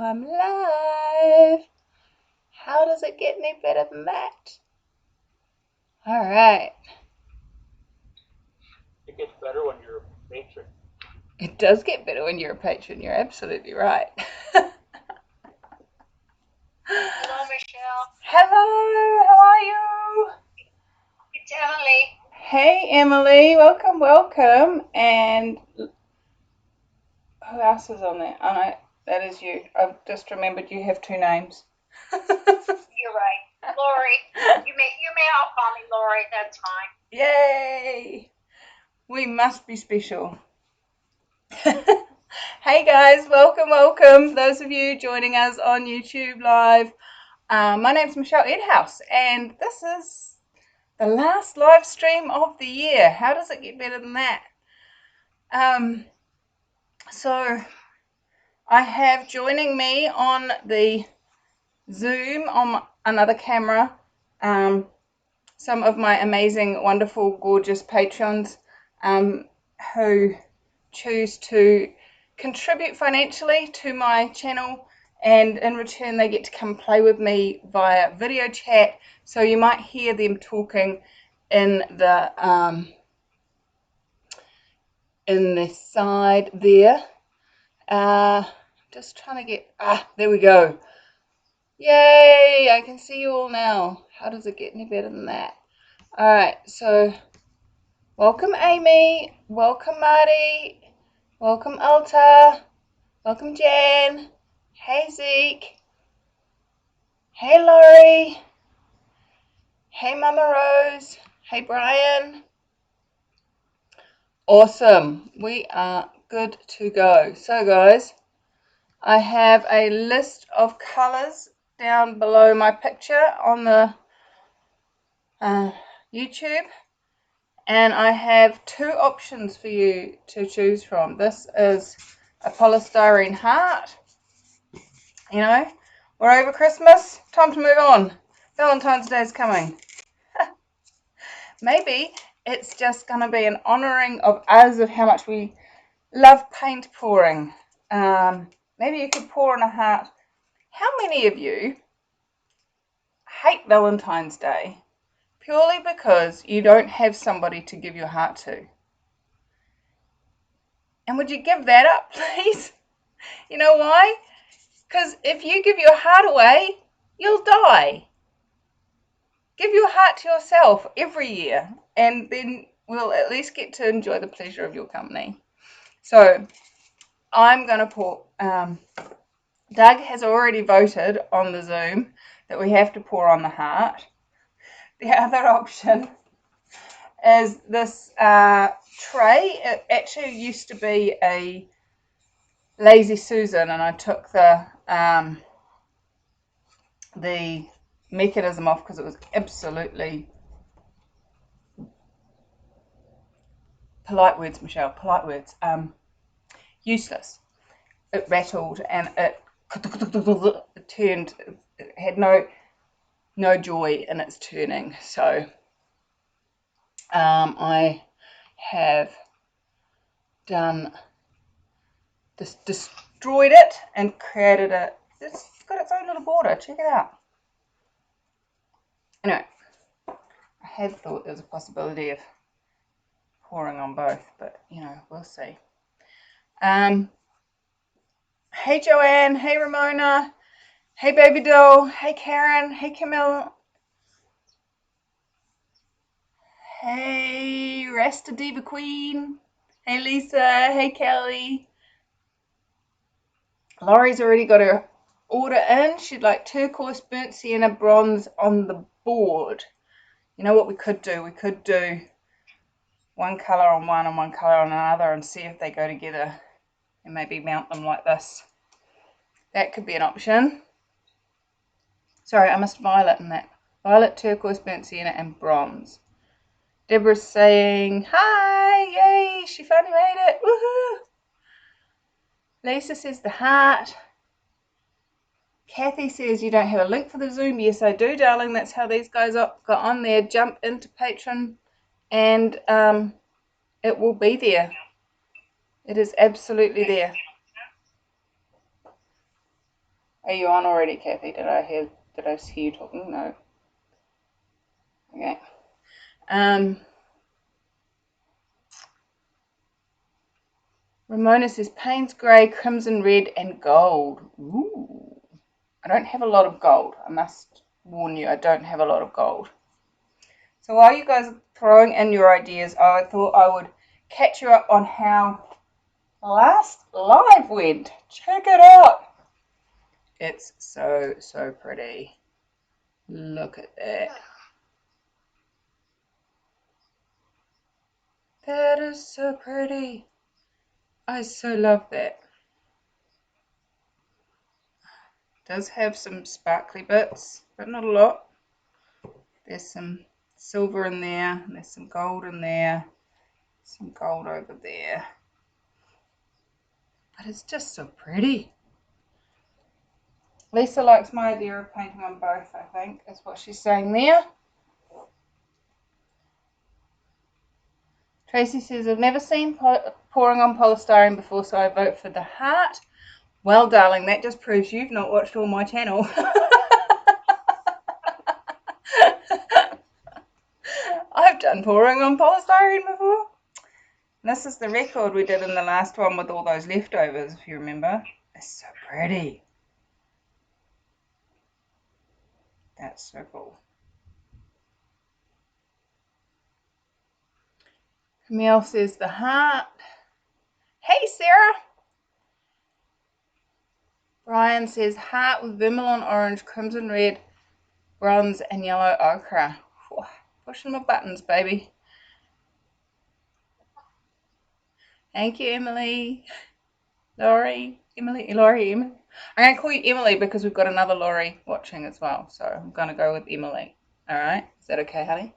I'm live. How does it get any better than that? All right. It gets better when you're a patron. It does get better when you're a patron. You're absolutely right. Hello, Michelle. Hello. How are you? It's Emily. Hey, Emily. Welcome, welcome. And who else is on there? Oh, no, that is you. I've just remembered you have two names. You're right. Lori. You may all call me Lori. That's fine. Yay! We must be special. Hey guys, welcome. Those of you joining us on YouTube Live. My name's Michelle Edhouse, and this is the last live stream of the year. How does it get better than that? So I have joining me on the Zoom on another camera some of my amazing, wonderful, gorgeous patrons who choose to contribute financially to my channel, and in return they get to come play with me via video chat. So you might hear them talking in the side there. Just trying to get there we go. Yay, I can see you all now. How does it get any better than that? All right, so welcome Amy, welcome Marty, welcome Alta, welcome Jan, hey Zeke, hey Laurie, hey Mama Rose, hey Brian. Awesome, we are good to go. So guys, I have a list of colors down below my picture on the YouTube, and I have two options for you to choose from. This is a polystyrene heart. You know, we're over Christmas, time to move on. Valentine's Day is coming. Maybe it's just going to be an honouring of us of how much we love paint pouring. Maybe you could pour on a heart. How many of you hate Valentine's Day purely because you don't have somebody to give your heart to? And would you give that up, please? You know why? Because if you give your heart away, you'll die. Give your heart to yourself every year, and then we'll at least get to enjoy the pleasure of your company. So I'm going to pour. Doug has already voted on the Zoom that we have to pour on the heart. The other option is this tray. It actually used to be a Lazy Susan, and I took the mechanism off because it was absolutely, polite words, Michelle, polite words, useless. It rattled and it turned, it had no joy in its turning. So I have done this, destroyed it and created it's got its own little border. Check it out. Anyway, I had thought there was a possibility of pouring on both, but you know, we'll see. Hey Joanne, hey Ramona, hey Baby Doll, hey Karen, hey Camille, hey Rasta Diva Queen, hey Lisa, hey Kelly. Laurie's already got her order in. She'd like turquoise, burnt sienna, bronze on the board. You know what we could do? We could do one colour on one and one colour on another and see if they go together, and maybe mount them like this. That could be an option. Sorry, I missed violet in that. Violet, turquoise, burnt sienna, and bronze. Deborah's saying, hi, yay, she finally made it, woohoo. Lisa says the heart. Kathy says you don't have a link for the Zoom. Yes, I do, darling. That's how these guys got on there. Jump into Patreon and it will be there. It is absolutely there. Are you on already, Kathy? Did I see you talking? No. Okay. Ramona says Payne's grey, crimson red, and gold. Ooh. I don't have a lot of gold. I must warn you, I don't have a lot of gold. So while you guys are throwing in your ideas, I thought I would catch you up on how last live went. Check it out. It's so, so pretty. Look at that. That is so pretty. I so love that. It does have some sparkly bits, but not a lot. There's some silver in there, and there's some gold in there, some gold over there. But it's just so pretty. Lisa likes my idea of painting on both, I think, is what she's saying there. Tracy says, I've never seen pouring on polystyrene before, so I vote for the heart. Well, darling, that just proves you've not watched all my channel. I've done pouring on polystyrene before. This is the record we did in the last one with all those leftovers, if you remember. It's so pretty. That's so cool. Camille says the heart. Hey, Sarah. Brian says heart with vermilion orange, crimson red, bronze, and yellow ochre. Whew, pushing my buttons, baby. Thank you, Emily. Laurie. Emily. I'm going to call you Emily because we've got another Laurie watching as well. So I'm going to go with Emily. All right? Is that okay, honey?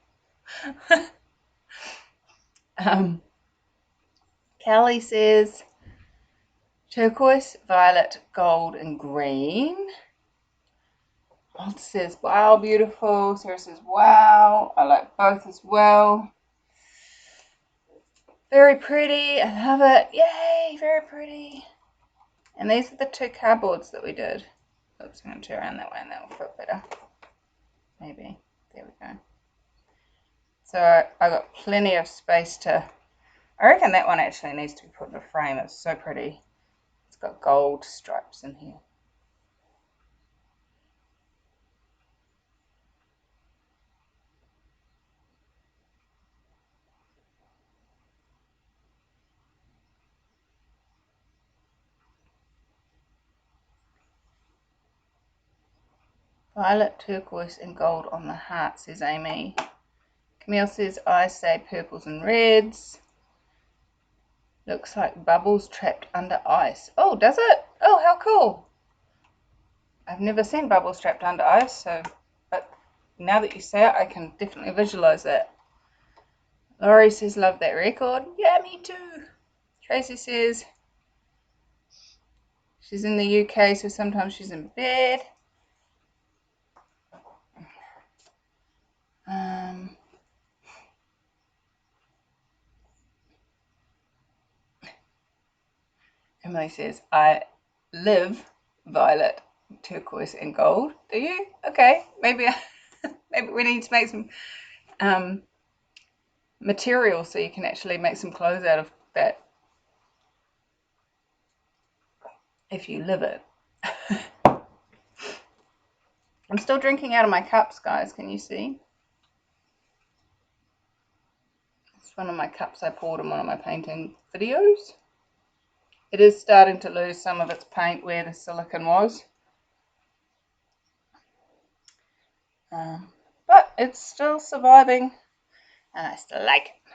Callie says turquoise, violet, gold, and green. Alt says, wow, beautiful. Sarah says, wow. I like both as well. Very pretty. I love it. Yay, very pretty. And these are the two cardboards that we did. Oops, I'm going to turn around that way and that will fit better. Maybe. There we go. So I got plenty of space to... I reckon that one actually needs to be put in a frame. It's so pretty. It's got gold stripes in here. Violet, turquoise, and gold on the heart, says Amy. Camille says, I say purples and reds. Looks like bubbles trapped under ice. Oh, does it? Oh, how cool. I've never seen bubbles trapped under ice, but now that you say it, I can definitely visualize that. Laurie says, love that record. Yeah, me too. Tracy says, she's in the UK, so sometimes she's in bed. Emily says, I live violet, turquoise, and gold. Do you? Okay, maybe we need to make some material so you can actually make some clothes out of that if you live it. I'm still drinking out of my cups, guys. Can you see? It's one of my cups I poured in one of my painting videos. It is starting to lose some of its paint where the silicone was. But it's still surviving and I still like it.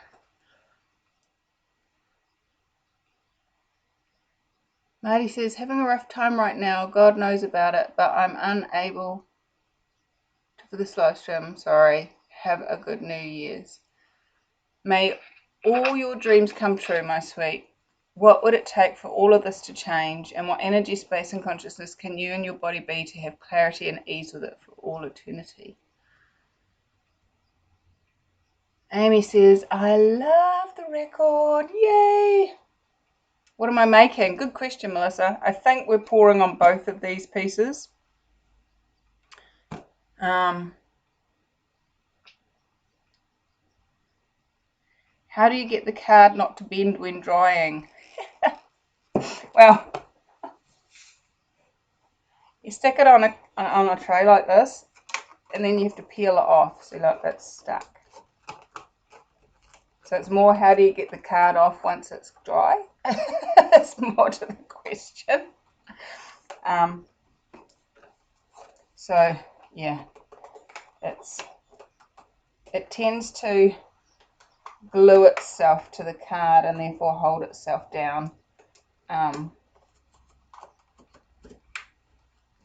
Marty says, having a rough time right now. God knows about it, but I'm unable for this live stream. Sorry. Have a good New Year's. May all your dreams come true, my sweet. What would it take for all of this to change? And what energy, space, and consciousness can you and your body be to have clarity and ease with it for all eternity? Amy says, I love the record. Yay! What am I making? Good question, Melissa. I think we're pouring on both of these pieces. How do you get the card not to bend when drying? Well, you stick it on a tray like this, and then you have to peel it off. See, like that's stuck. So it's more, how do you get the card off once it's dry? That's more to the question. So yeah, it tends to glue itself to the card and therefore hold itself down.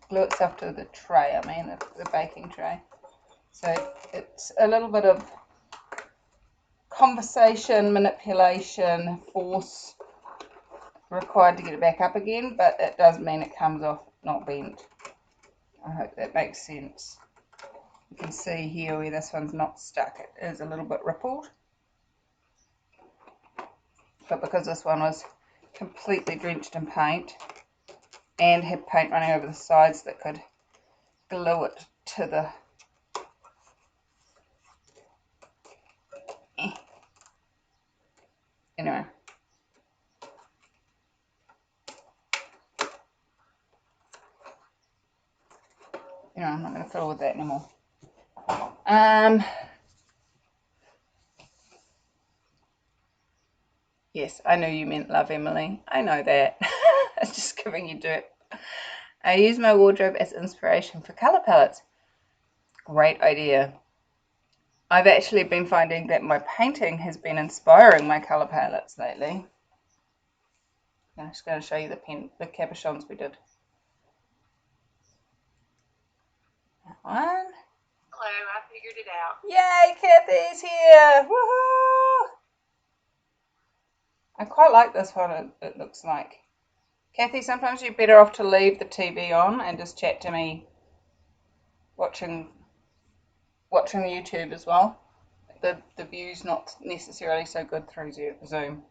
Glue itself to the tray, I mean the baking tray. So it's a little bit of conversation, manipulation, force required to get it back up again, but it does mean it comes off not bent. I hope that makes sense. You can see here where this one's not stuck, it is a little bit rippled. But because this one was completely drenched in paint and had paint running over the sides that could glue it to the anyway. I'm not going to fiddle with that anymore. Yes, I know you meant love, Emily. I know that. It's just giving you dirt. I use my wardrobe as inspiration for colour palettes. Great idea. I've actually been finding that my painting has been inspiring my colour palettes lately. I'm just going to show you the cabochons we did. That one. Hello, I figured it out. Yay, Kathy's here! Woohoo! I quite like this one, it looks like. Kathy, sometimes you're better off to leave the TV on and just chat to me watching YouTube as well. The view's not necessarily so good through Zoom.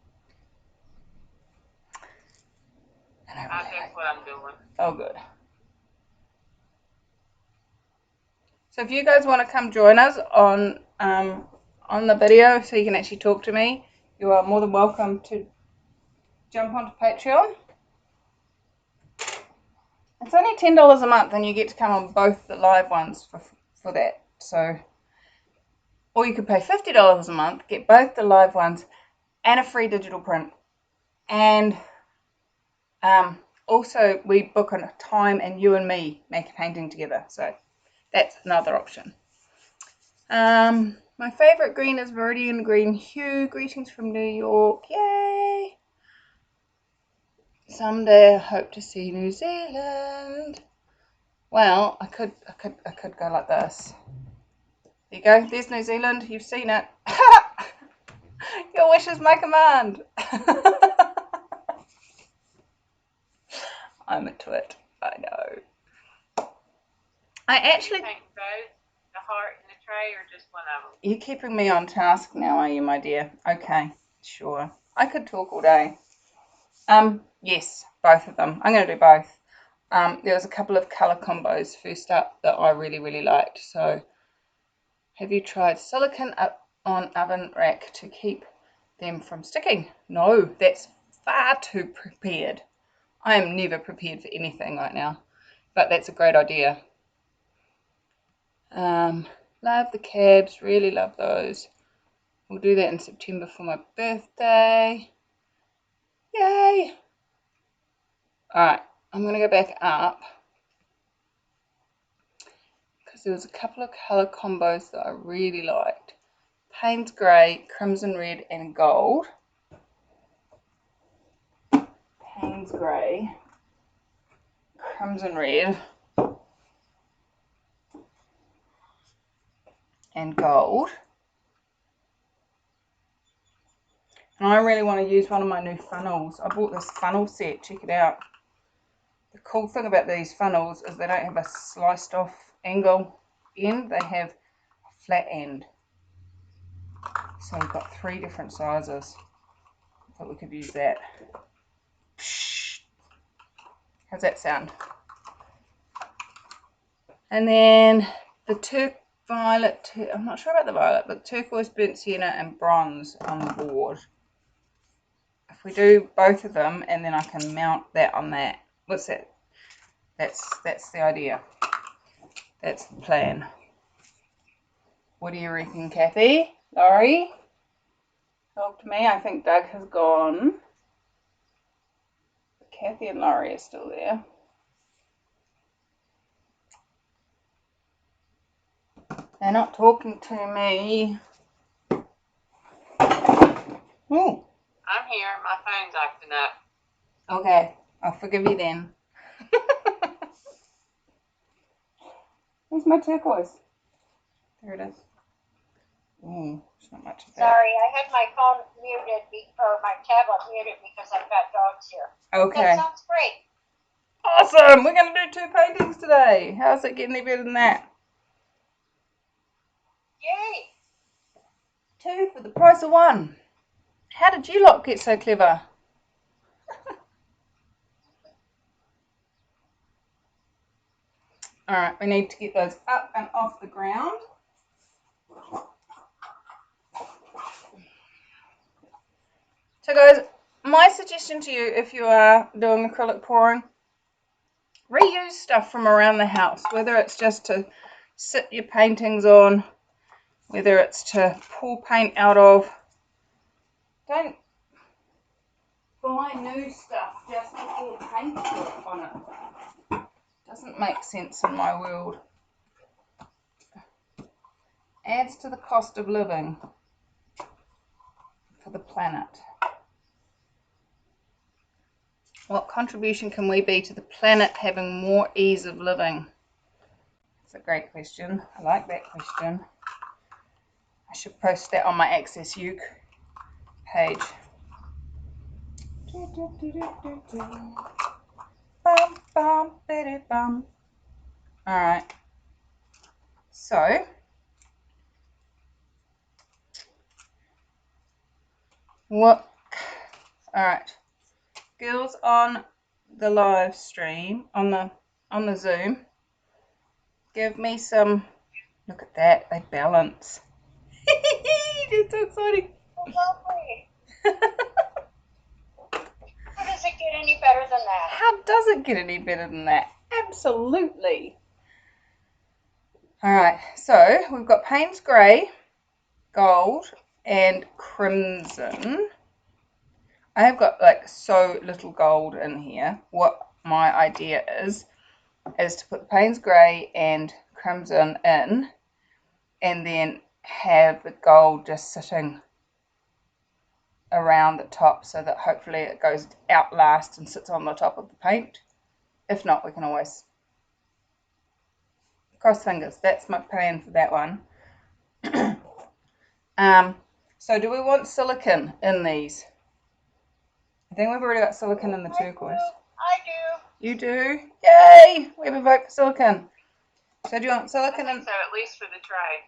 I think what I'm doing. Oh, good. So if you guys want to come join us on the video so you can actually talk to me, you are more than welcome to jump onto Patreon. It's only $10 a month and you get to come on both the live ones for that. So, or you could pay $50 a month, get both the live ones and a free digital print. And also we book a time and you and me make a painting together. So that's another option. My favourite green is Meridian Green Hue. Greetings from New York. Yay! Someday I hope to see New Zealand. Well, I could go like this. There you go. There's New Zealand. You've seen it. Your wish is my command. I'm a twit. I know. I actually. Paint both the heart and the tray, or just one of them? You're keeping me on task now, are you, my dear? Okay, sure. I could talk all day. Yes, both of them. I'm going to do both. There was a couple of colour combos first up that I really, really liked. So, have you tried silicone on oven rack to keep them from sticking? No, that's far too prepared. I am never prepared for anything right now, but that's a great idea. Love the cabs, really love those. We'll do that in September for my birthday. Yay! Alright, I'm going to go back up because there was a couple of colour combos that I really liked. Payne's Grey, Crimson Red and Gold. Payne's Grey, Crimson Red and Gold. And I really want to use one of my new funnels. I bought this funnel set, check it out. The cool thing about these funnels is they don't have a sliced off angle end, they have a flat end. So we've got 3 different sizes. I thought we could use that. How's that sound? And then the violet, I'm not sure about the violet, but turquoise, burnt sienna and bronze on the board. If we do both of them, and then I can mount that on that. What's that? That's the idea. That's the plan. What do you reckon, Kathy? Laurie? Helped me. I think Doug has gone. Kathy and Laurie are still there. They're not talking to me. Ooh. I'm here. My phone's acting up. Okay, I'll forgive you then. Where's my turquoise? There it is. Ooh, there's not much of that. Sorry, I had my phone muted, or my tablet muted because I've got dogs here. Okay. That sounds great. Awesome! We're going to do 2 paintings today. How's it getting any better than that? Yay! 2 for the price of 1. How did you lot get so clever? Alright, we need to get those up and off the ground. So guys, my suggestion to you, if you are doing acrylic pouring, reuse stuff from around the house, whether it's just to sit your paintings on, whether it's to pour paint out of. Don't buy new stuff just to pour paint on it. Doesn't make sense in my world. Adds to the cost of living for the planet. What contribution can we be to the planet having more ease of living? That's a great question. I like that question. I should post that on my Access Uke page. Alright. So, alright. Girls on the live stream, on the Zoom, give me some, look at that, they balance. That's so exciting. Lovely. How does it get any better than that? How does it get any better than that? Absolutely. Alright, so we've got Payne's Grey, gold, and crimson. I have got like so little gold in here. What my idea is to put Payne's Grey and crimson in, and then have the gold just sitting around the top so that hopefully it goes out last and sits on the top of the paint. If not, we can always cross fingers. That's my plan for that one. So do we want silicone in these? I think we've already got silicone in the turquoise. I do. You do? Yay! We have a vote for silicone. So do you want silicone in? So at least for the tray.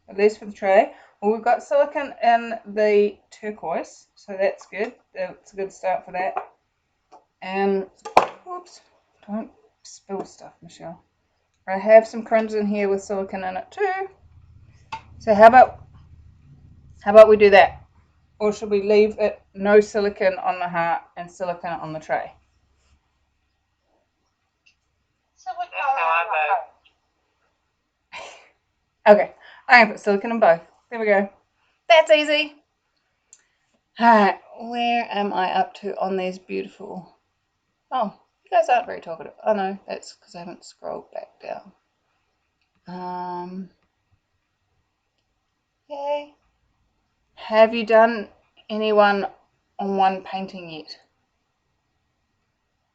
At least for the tray. Well, we've got silicone in the turquoise, so that's good. That's a good start for that. And, whoops, don't spill stuff, Michelle. I have some crimson here with silicone in it too. So how about we do that? Or should we leave it no silicone on the heart and silicone on the tray? Silicone That's how I vote. Okay, I'm going to put silicone in both. There we go. That's easy. Alright, where am I up to on these beautiful... Oh, you guys aren't very talkative. Oh no, that's because I haven't scrolled back down. Yay. Have you done anyone on one painting yet?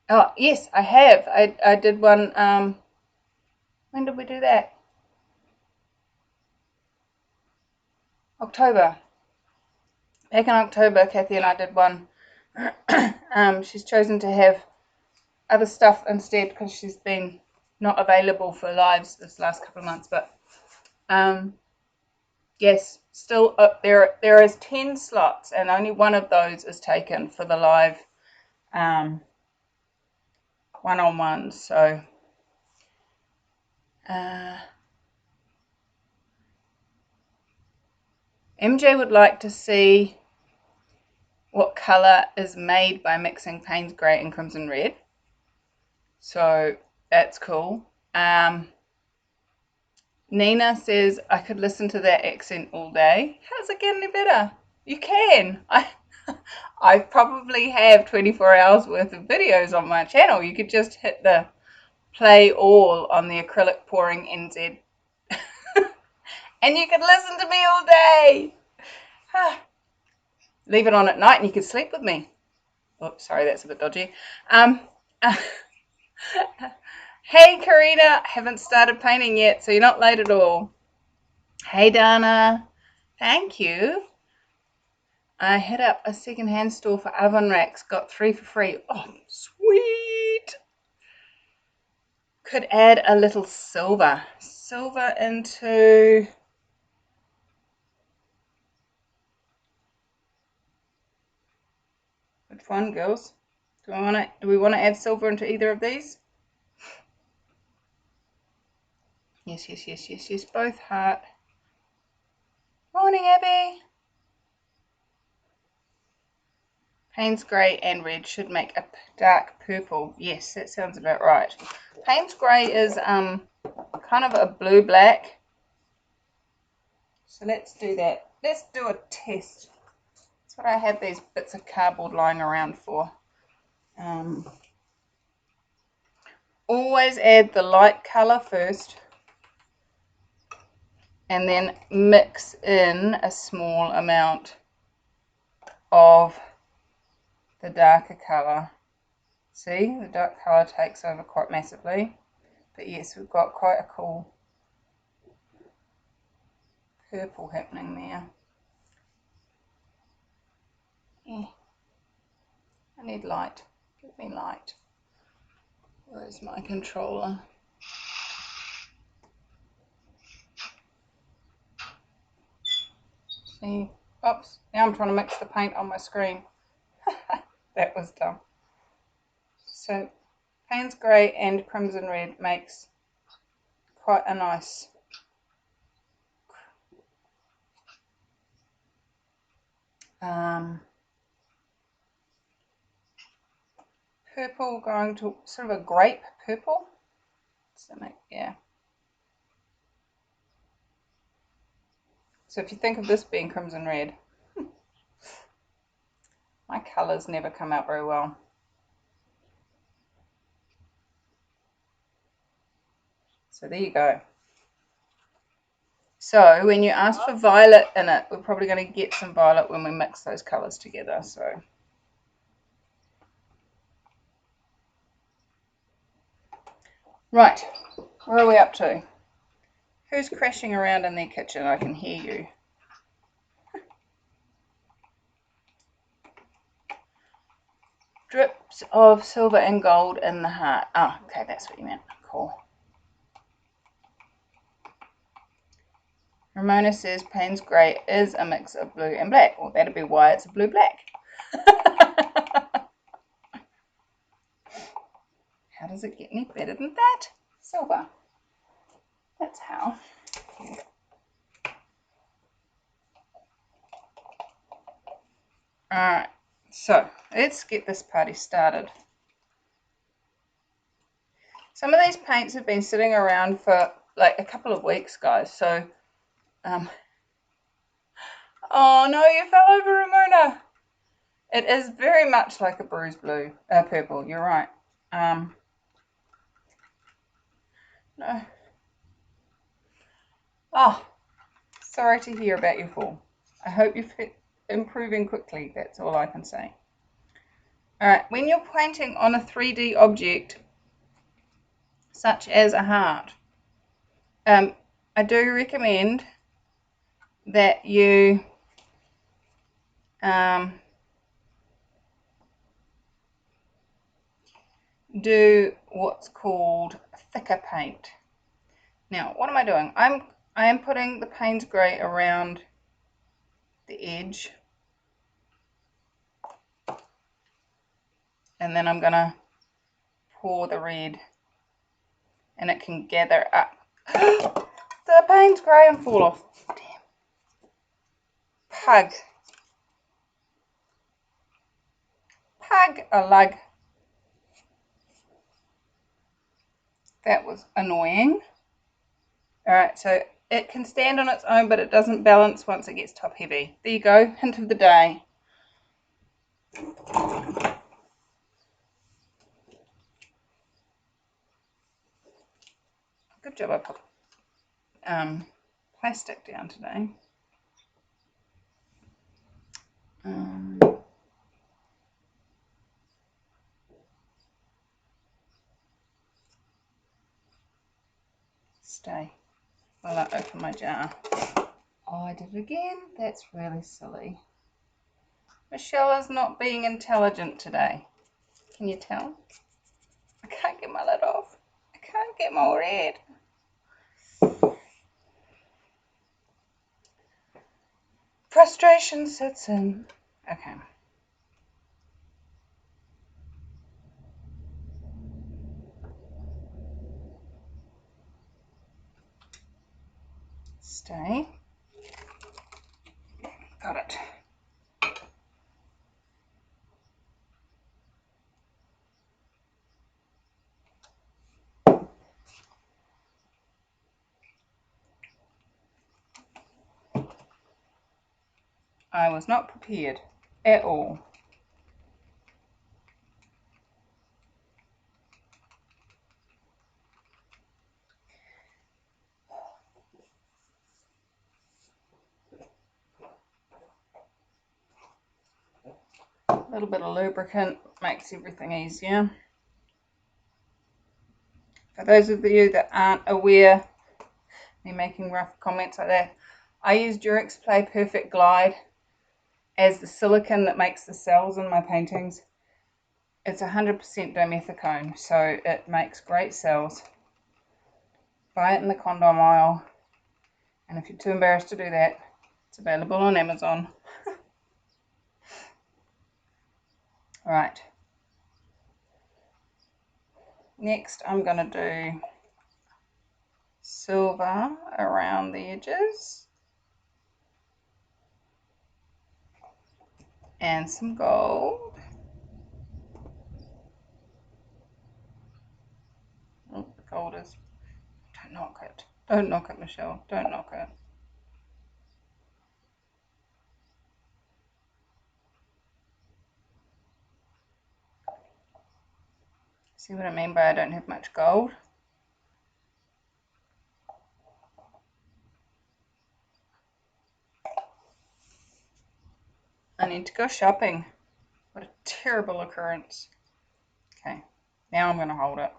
Oh, yes, I have. I did one, when did we do that? October. Back in October, Kathy and I did one. She's chosen to have other stuff instead because she's been not available for lives this last couple of months, but yes, still up there. There is 10 slots and only one of those is taken for the live one-on-ones. So MJ would like to see what colour is made by mixing Payne's Grey and Crimson Red. So that's cool. Nina says, I could listen to that accent all day. How's it getting any better? You can. I probably have 24 hours worth of videos on my channel. You could just hit the play all on the acrylic pouring NZ. And you could listen to me all day. Leave it on at night and you could sleep with me. Oops, sorry, that's a bit dodgy. Hey, Karina, haven't started painting yet, so you're not late at all. Hey, Dana, thank you. I hit up a second-hand store for oven racks, got 3 for free. Oh, sweet. Could add a little silver. Silver into... Which one, girls? Do we want to add silver into either of these? Yes, both heart. Morning, Abby. Payne's Grey and Red should make a dark purple. Yes, that sounds about right. Payne's Grey is kind of a blue-black. So let's do that. Let's do a test. That's what I have these bits of cardboard lying around for. Always add the light colour first. And then mix in a small amount of the darker colour. See, the dark colour takes over quite massively. But yes, we've got quite a cool purple happening there. Yeah. I need light. Give me light. Where's my controller? See? Oops. Now I'm trying to mix the paint on my screen. That was dumb. So Payne's Grey and Crimson Red makes quite a nice purple, going to sort of a grape purple. So yeah. So if you think of this being Crimson Red, my colours never come out very well. So there you go. So when you ask for violet in it, we're probably going to get some violet when we mix those colours together. So right, where are we up to? Who's crashing around in their kitchen? I can hear you. Drips of silver and gold in the heart. Oh, okay, that's what you meant. Cool. Ramona says Payne's Grey is a mix of blue and black. Well, that'd be why it's a blue-black. How does it get any better than that? Silver. That's how. Alright, so let's get this party started. Some of these paints have been sitting around for like a couple of weeks, guys. So, oh no, you fell over, Ramona. It is very much like a bruised blue, purple. You're right. No. Oh, sorry to hear about your fall. I hope you're improving quickly. That's all I can say. All right, when you're painting on a 3D object, such as a heart, I do recommend that you do what's called thicker paint. Now, what am I doing? I am putting the Payne's Grey around the edge, and then I'm going to pour the red, and it can gather up The paint's grey and fall off. Damn. Pug. Pug a lug. That was annoying. Alright, so it can stand on its own, but it doesn't balance once it gets top heavy. There you go, hint of the day. Good job I put plastic down today. Stay while I open my jar. Oh, I did it again. That's really silly. Michelle is not being intelligent today. Can you tell? I can't get my lid off. I can't get my red. Frustration sets in. Okay. Stay. Got it. I was not prepared at all. A little bit of lubricant makes everything easier. For those of you that aren't aware, me making rough comments like that, I use Durex Play Perfect Glide as the silicone that makes the cells in my paintings. It's 100% dimethicone, so it makes great cells. Buy it in the condom aisle, and if you're too embarrassed to do that, it's available on Amazon. Alright, next I'm going to do silver around the edges and some gold. Oh, the gold is, don't knock it. Don't knock it, Michelle. Don't knock it. See what I mean by I don't have much gold? I need to go shopping. What a terrible occurrence. Okay, now I'm going to hold it.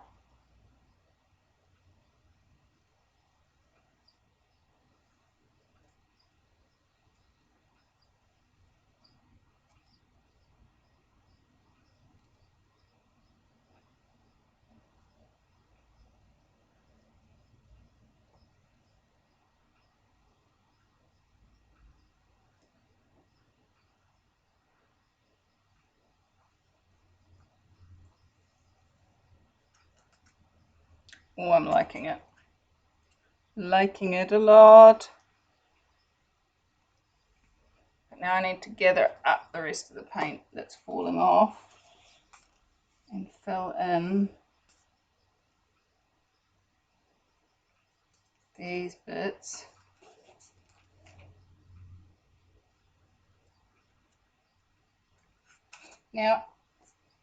Oh, I'm liking it. Liking it a lot. But now I need to gather up the rest of the paint that's falling off and fill in these bits. Now,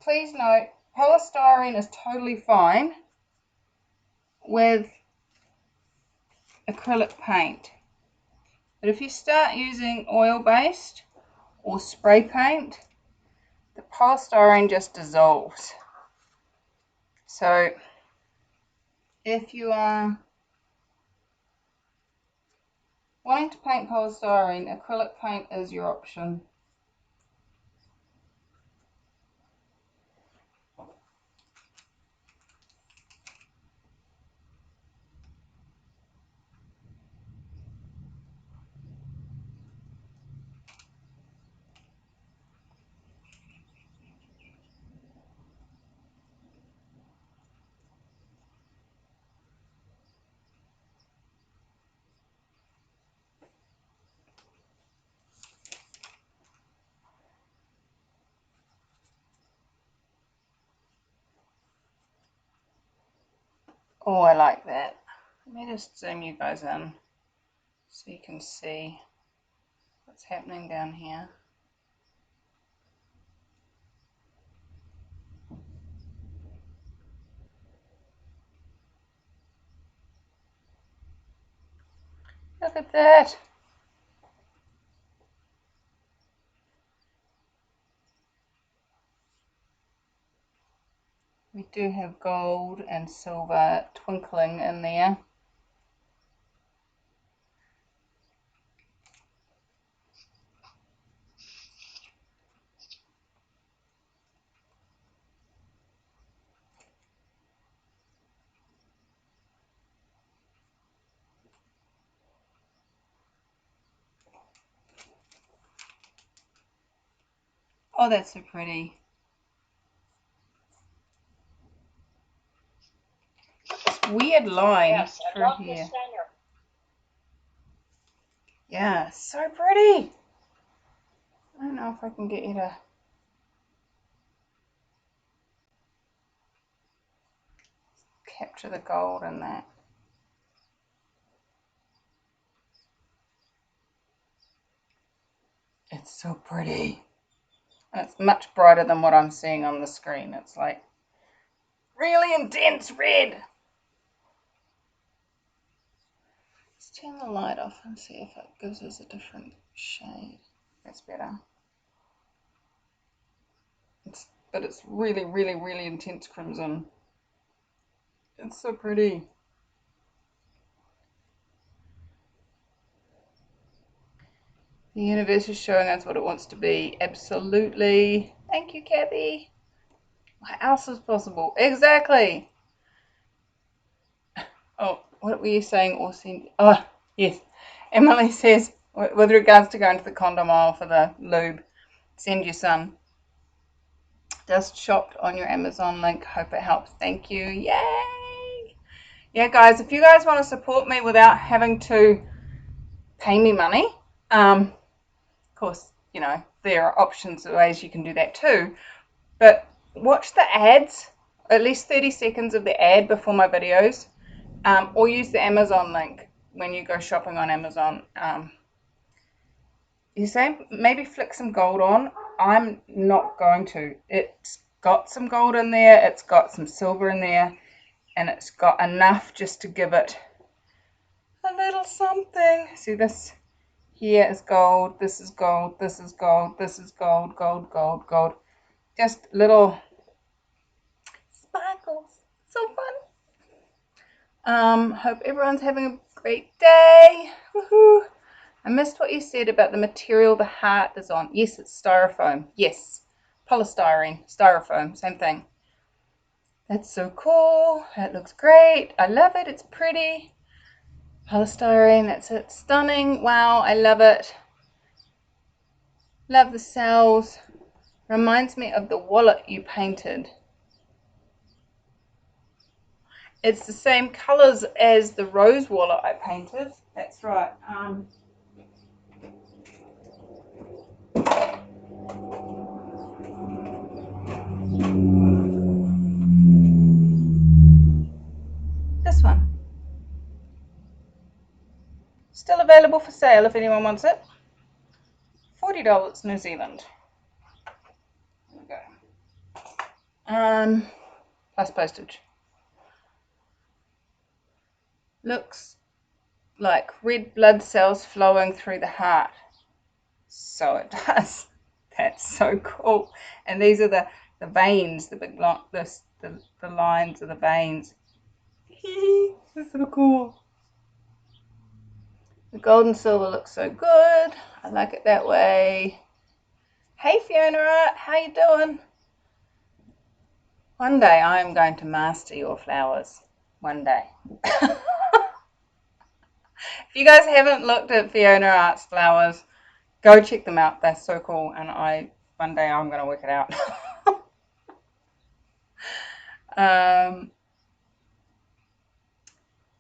please note, polystyrene is totally fine with acrylic paint. But if you start using oil-based or spray paint, the polystyrene just dissolves. So if you are wanting to paint polystyrene, acrylic paint is your option. Oh, I like that. Let me just zoom you guys in so you can see what's happening down here. Look at that. We do have gold and silver twinkling in there. Oh, that's so pretty. This weird line Yes, I through love the here. center. Yeah, so pretty. I don't know if I can get you to capture the gold in that. It's so pretty. And it's much brighter than what I'm seeing on the screen. It's like really intense red. Let's turn the light off and see if it gives us a different shade. That's better. But it's really, really, really intense crimson. It's so pretty. The universe is showing us what it wants to be. Absolutely. Thank you, Kathy. What else is possible? Exactly. Oh, what were you saying? Oh, yes. Emily says, with regards to going to the condom aisle for the lube, send your son. Just shopped on your Amazon link. Hope it helps. Thank you. Yay! Yeah, guys, if you guys want to support me without having to pay me money, of course, you know, there are options, ways you can do that too. But watch the ads, at least 30 seconds of the ad before my videos, or use the Amazon link when you go shopping on Amazon. You say maybe flick some gold on. I'm not going to. It's got some gold in there, it's got some silver in there, and it's got enough just to give it a little something. See, this here is gold, this is gold, this is gold, this is gold, gold, gold, gold. Just little sparkles. So fun. Hope everyone's having a great day. Woohoo! I missed what you said about the material the heart is on. Yes, it's styrofoam. Yes. Polystyrene, styrofoam, same thing. That's so cool. That looks great. I love it. It's pretty. Polystyrene, that's it. Stunning. Wow, I love it. Love the cells. Reminds me of the wallet you painted. It's the same colors as the rose wallet I painted. That's right. This one. Still available for sale if anyone wants it. $40 New Zealand. There we go. Plus postage. Looks like red blood cells flowing through the heart. So it does. That's so cool. And these are the veins, the big the lines of the veins. That's so cool. The gold and silver looks so good. I like it that way. Hey Fiona Art, how you doing? One day I am going to master your flowers. One day. If you guys haven't looked at Fiona Art's flowers, go check them out. They're so cool, and one day I'm going to work it out.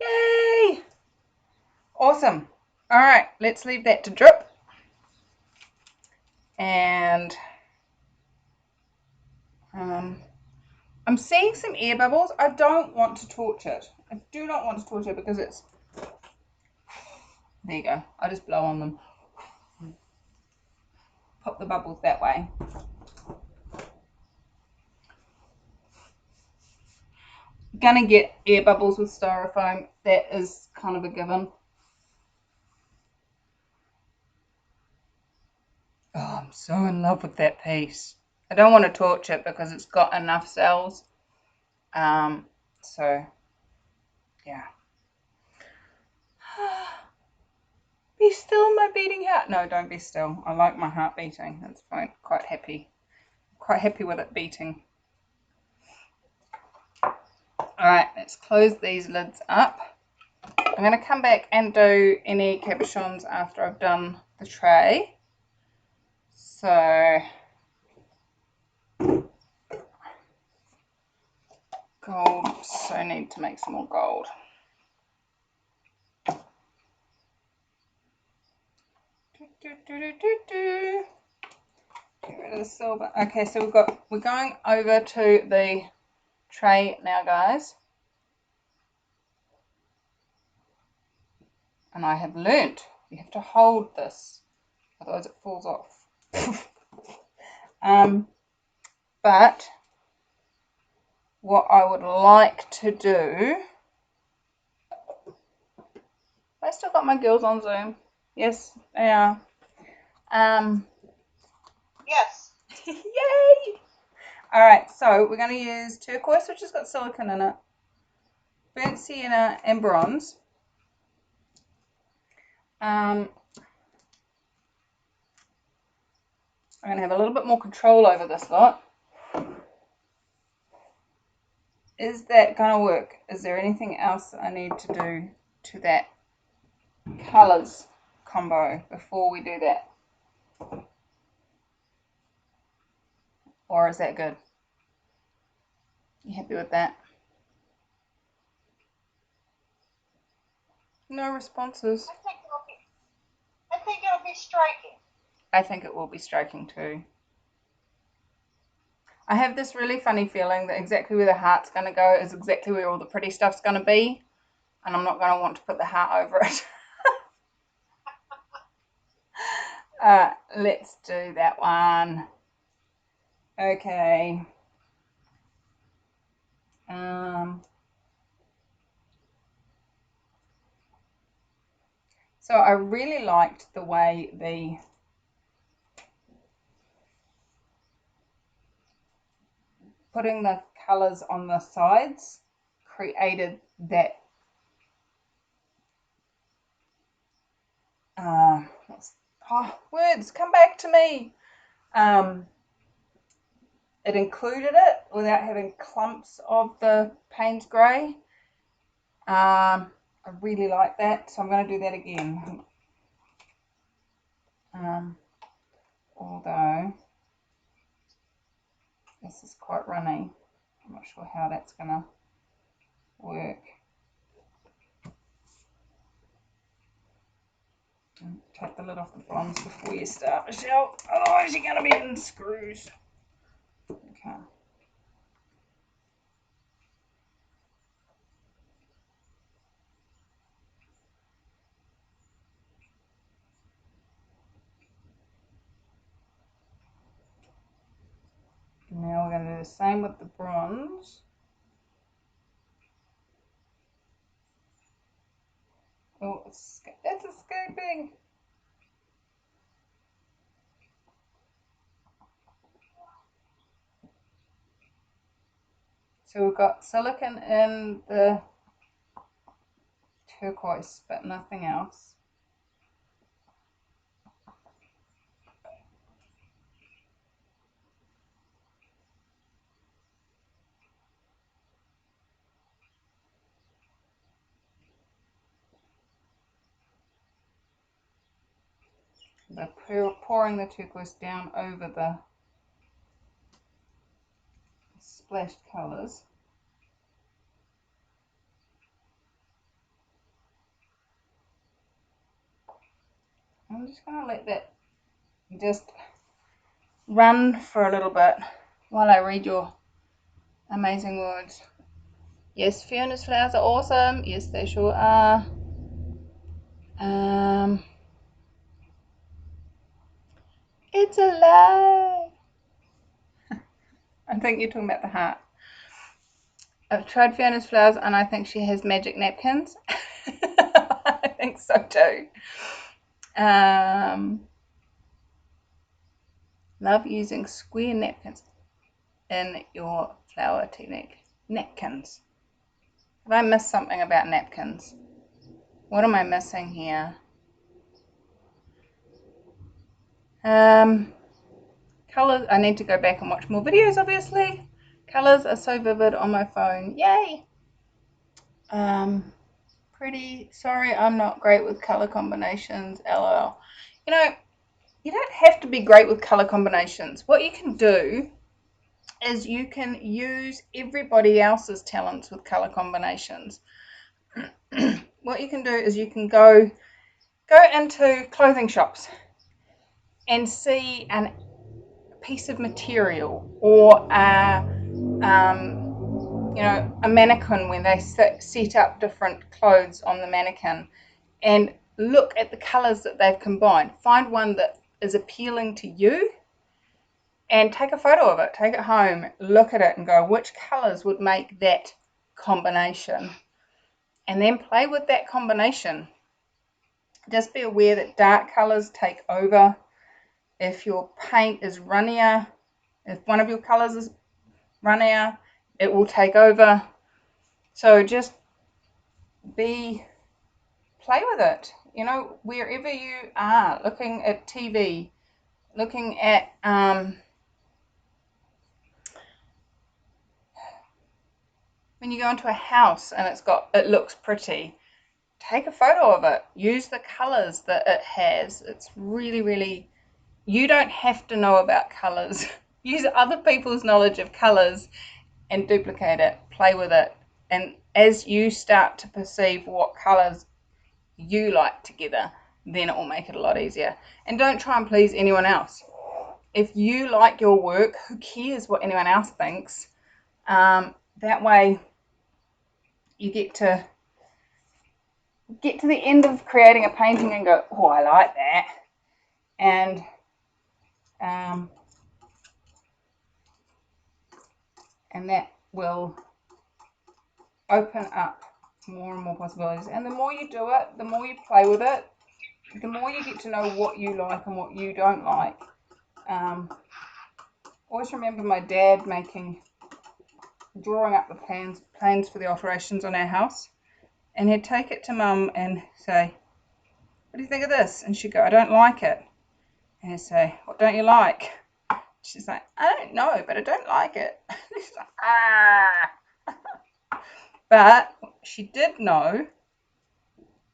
Yay! Awesome. All right, let's leave that to drip. And I'm seeing some air bubbles. I don't want to torch it. I do not want to torch it because it's... There you go. I just blow on them. Pop the bubbles that way. Gonna get air bubbles with styrofoam. That is kind of a given. Oh, I'm so in love with that piece. I don't want to torch it because it's got enough cells. So, yeah. Be still, my beating heart. No, don't be still. I like my heart beating. That's fine. Quite happy. Quite happy with it beating. Alright, let's close these lids up. I'm going to come back and do any cabochons after I've done the tray. So, gold. So need to make some more gold. Get rid of the silver. Okay, so we're going over to the tray now, guys. And I have learnt you have to hold this, otherwise it falls off. But what I would like to do, I still got my girls on Zoom. Yes, they are. Yes. Yay! Alright, so we're going to use turquoise, which has got silicone in it, burnt sienna and bronze. I'm going to have a little bit more control over this lot. Is that going to work? Is there anything else I need to do to that colours combo before we do that? Or is that good? You happy with that? No responses. I think it'll be striking. I think it will be striking too. I have this really funny feeling that exactly where the heart's going to go is exactly where all the pretty stuff's going to be. And I'm not going to want to put the heart over it. Let's do that one. Okay. So I really liked the way putting the colours on the sides created that words come back to me. It included it without having clumps of the Payne's grey. I really like that, so I'm going to do that again. Although this is quite runny, I'm not sure how that's going to work. Take the lid off the bronze before you start, Michelle, otherwise you're going to be in screws. Okay. Now we're going to do the same with the bronze. Oh, it's escaping. So we've got silicone in the turquoise, but nothing else. We're pouring the turquoise down over the splashed colours. I'm just going to let that just run for a little bit while I read your Amazing words. Yes, Fiona's flowers are awesome. Yes, they sure are. It's a lie. I think you're talking about the heart. I've tried Fiona's flowers and I think she has magic napkins. I think so too. Love using square napkins in your flower technique. Napkins. Have I missed something about napkins? What am I missing here? Colours. I need to go back and watch more videos, obviously. Colours are so vivid on my phone. Yay! Pretty. Sorry, I'm not great with colour combinations. LOL. You know, you don't have to be great with colour combinations. What you can do is you can use everybody else's talents with colour combinations. What you can do is you can go into clothing shops and see a piece of material or a mannequin when they set up different clothes on the mannequin and look at the colours that they've combined. Find one that is appealing to you and take a photo of it. Take it home, look at it and go, which colours would make that combination? And then play with that combination. Just be aware that dark colours take over. If your paint is runnier, if one of your colours is runnier, it will take over. So just play with it. You know, wherever you are, looking at TV, looking at when you go into a house and it looks pretty, take a photo of it. Use the colours that it has. It's really, really, you don't have to know about colours. Use other people's knowledge of colours and duplicate it. Play with it. And as you start to perceive what colours you like together, then it will make it a lot easier. And don't try and please anyone else. If you like your work, who cares what anyone else thinks? That way you get to the end of creating a painting and go, oh, I like that. And that will open up more and more possibilities. And the more you do it, the more you play with it, the more you get to know what you like and what you don't like. Always remember my dad drawing up the plans for the alterations on our house, and he'd take it to Mum and say, what do you think of this? And she'd go, I don't like it. And he'd say, what don't you like? She's like, I don't know, but I don't like it. She's like, ah. But she did know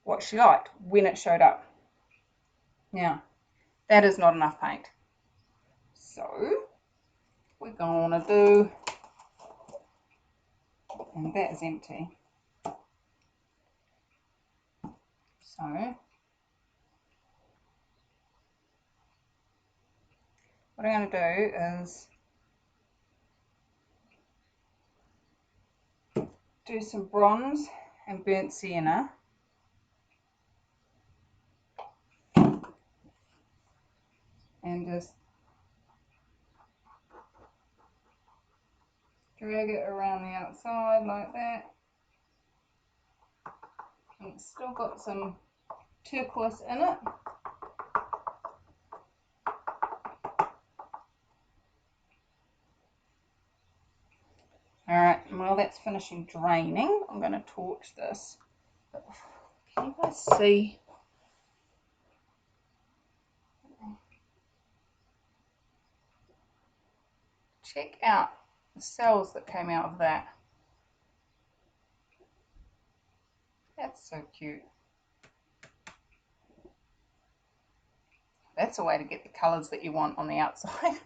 what she liked when it showed up. Now, that is not enough paint. So, we're going to do, and that is empty. So, what I'm going to do is do some bronze and burnt sienna. And just drag it around the outside like that. And it's still got some turquoise in it. Alright, while that's finishing draining, I'm going to torch this. Can you guys see? Check out the cells that came out of that. That's so cute. That's a way to get the colours that you want on the outside.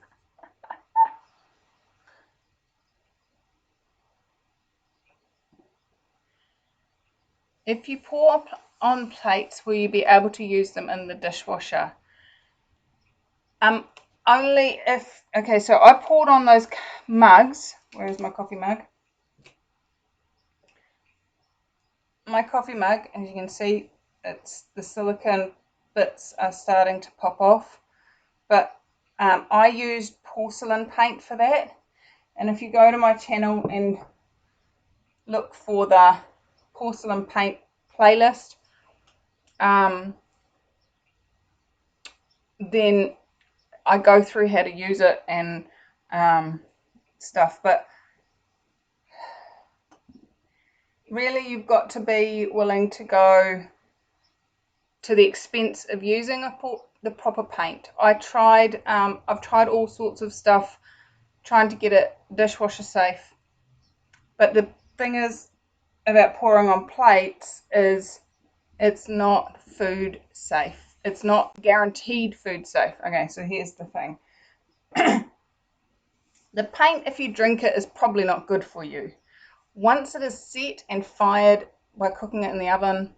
If you pour on plates, will you be able to use them in the dishwasher? Only if, okay, so I poured on those mugs Where's my coffee mug? My coffee mug, as you can see, it's the silicone bits are starting to pop off, but I used porcelain paint for that, and if you go to my channel and look for the porcelain paint playlist, then I go through how to use it and stuff, but really you've got to be willing to go to the expense of using the proper paint. I've tried all sorts of stuff trying to get it dishwasher safe, but the thing is about pouring on plates is it's not food safe. It's not guaranteed food safe. Okay, so here's the thing. The paint, if you drink it, is probably not good for you. Once it is set and fired by cooking it in the oven,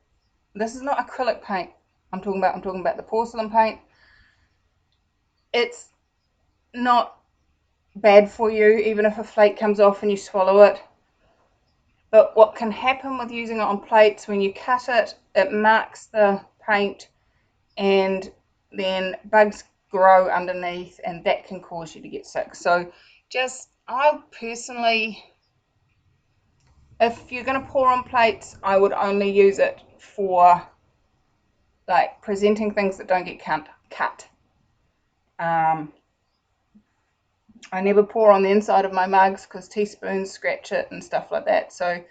this is not acrylic paint I'm talking about the porcelain paint. It's not bad for you, even if a flake comes off and you swallow it. But what can happen with using it on plates, when you cut it, it marks the paint and then bugs grow underneath, and that can cause you to get sick. So I personally, if you're going to pour on plates, I would only use it for like presenting things that don't get cut. I never pour on the inside of my mugs because teaspoons scratch it and stuff like that. So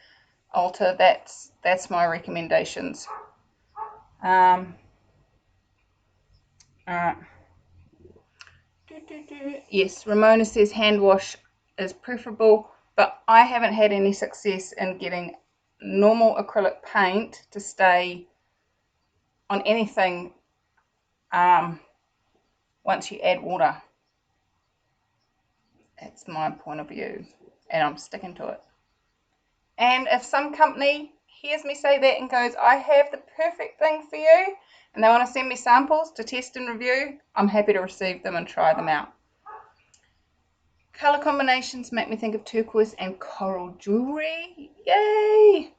Alta, that's my recommendations. Yes, Ramona says hand wash is preferable, but I haven't had any success in getting normal acrylic paint to stay on anything once you add water. That's my point of view, and I'm sticking to it. And if some company hears me say that and goes, I have the perfect thing for you, and they want to send me samples to test and review, I'm happy to receive them and try them out. Colour combinations make me think of turquoise and coral jewellery. Yay!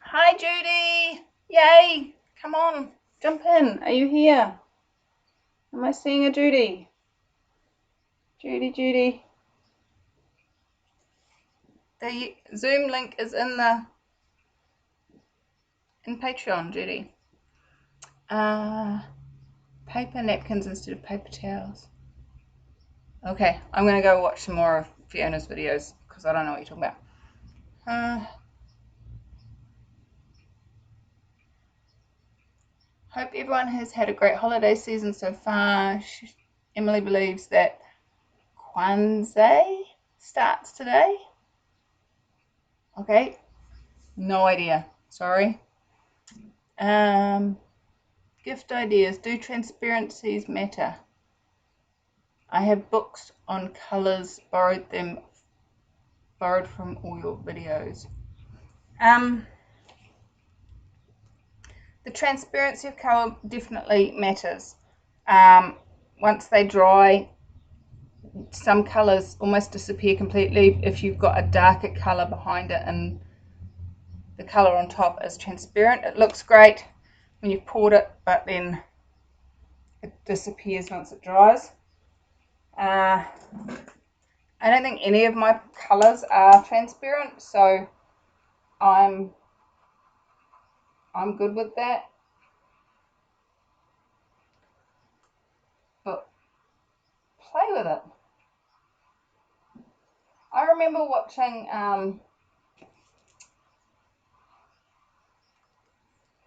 Hi Judy! Yay! Come on, jump in. Are you here? Am I seeing a Judy? Judy. The Zoom link is in Patreon, Judy. Paper napkins instead of paper towels. Okay, I'm going to go watch some more of Fiona's videos because I don't know what you're talking about. Hope everyone has had a great holiday season so far. Emily believes that Kwanzaa starts today. Okay, no idea. Sorry. Gift ideas. Do transparencies matter? I have books on colours, borrowed from all your videos. The transparency of colour definitely matters. Once they dry, some colours almost disappear completely if you've got a darker colour behind it and the colour on top is transparent. It looks great when you've poured it, but then it disappears once it dries. I don't think any of my colours are transparent, so I'm good with that. But play with it. I remember watching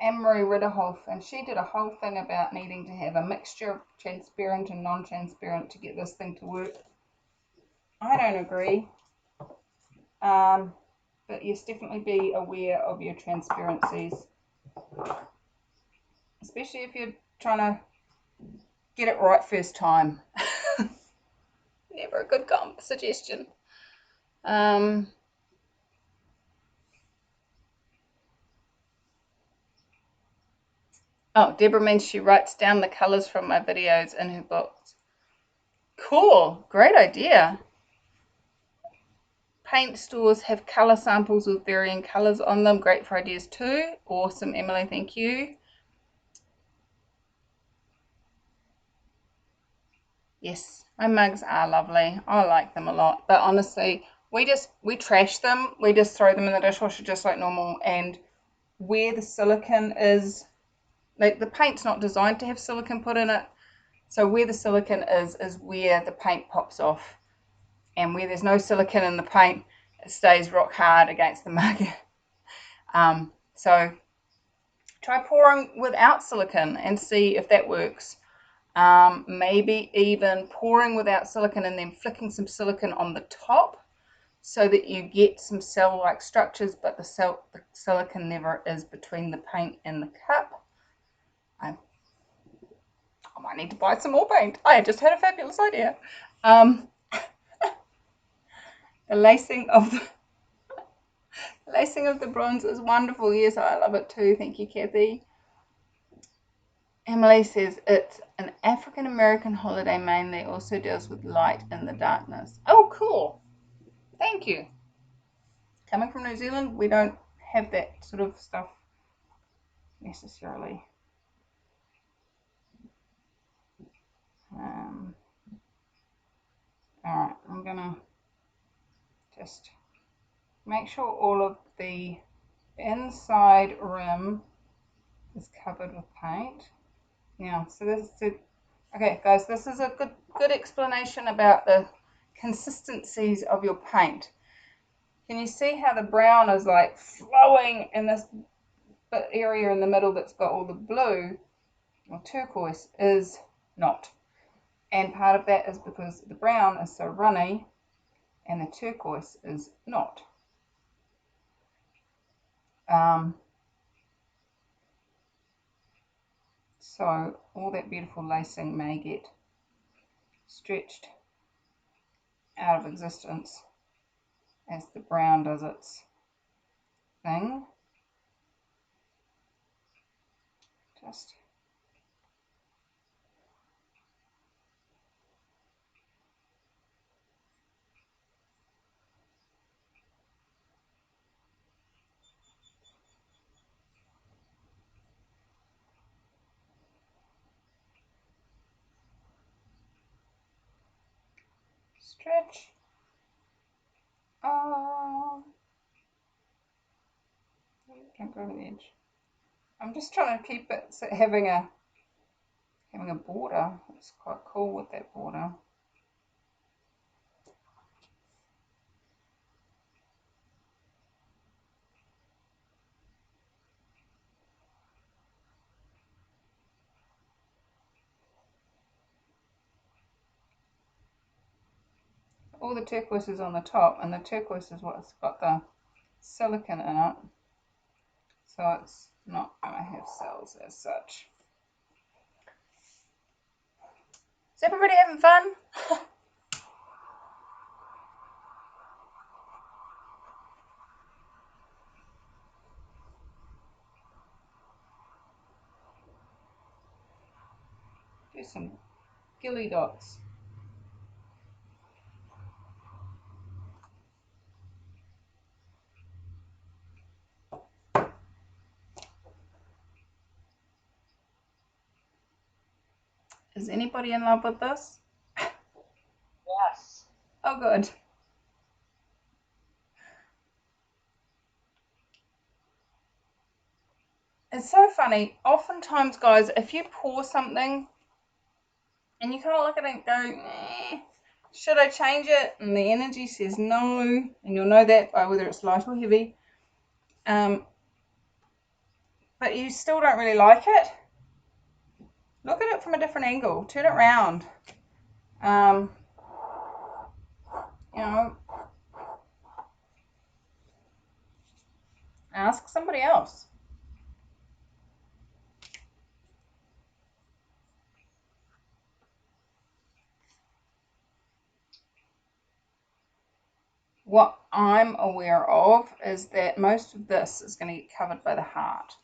Anne-Marie Ridderhoff, and she did a whole thing about needing to have a mixture of transparent and non-transparent to get this thing to work. I don't agree. But yes, definitely be aware of your transparencies, especially if you're trying to get it right first time. Never a good suggestion. Oh, Deborah means she writes down the colours from my videos in her books. Cool, great idea. paint stores have colour samples with varying colours on them. Great for ideas too. Awesome, Emily, thank you. Yes, my mugs are lovely. I like them a lot. But honestly, we trash them. We just throw them in the dishwasher just like normal. And where the silicone is, like the paint's not designed to have silicone put in it. So where the silicone is where the paint pops off. And where there's no silicone in the paint, it stays rock hard against the mug. So try pouring without silicone and see if that works. Maybe even pouring without silicone and then flicking some silicone on the top so that you get some cell-like structures, but the silicone never is between the paint and the cup. I might need to buy some more paint. I just had a fabulous idea. The lacing of the bronze is wonderful. Yes, I love it too. Thank you, Kathy. Emily says it's an African American holiday mainly also deals with light in the darkness. Oh, cool. Thank you. Coming from New Zealand, we don't have that sort of stuff necessarily. Alright, I'm gonna just make sure all of the inside rim is covered with paint. Yeah, so this is it. Okay, guys, this is a good explanation about the consistencies of your paint. Can you see how the brown is like flowing in this bit area in the middle that's got all the blue or turquoise is not? And part of that is because the brown is so runny and the turquoise is not. So all that beautiful lacing may get stretched out of existence as the brown does its thing. Just stretch. Don't go over the edge. I'm just trying to keep it having a border. It's quite cool with that border. All the turquoise is on the top, and the turquoise is what's got the silicone in it, so it's not going to have cells as such. Is everybody having fun? Do some gilly dots. Is anybody in love with this? Yes. Oh, good. It's so funny. Oftentimes, guys, if you pour something and you kind of look at it and go, should I change it? And the energy says no, and you'll know that by whether it's light or heavy. But you still don't really like it. Look at it from a different angle. Turn it around. You know, ask somebody else. What I'm aware of is that most of this is going to get covered by the heart.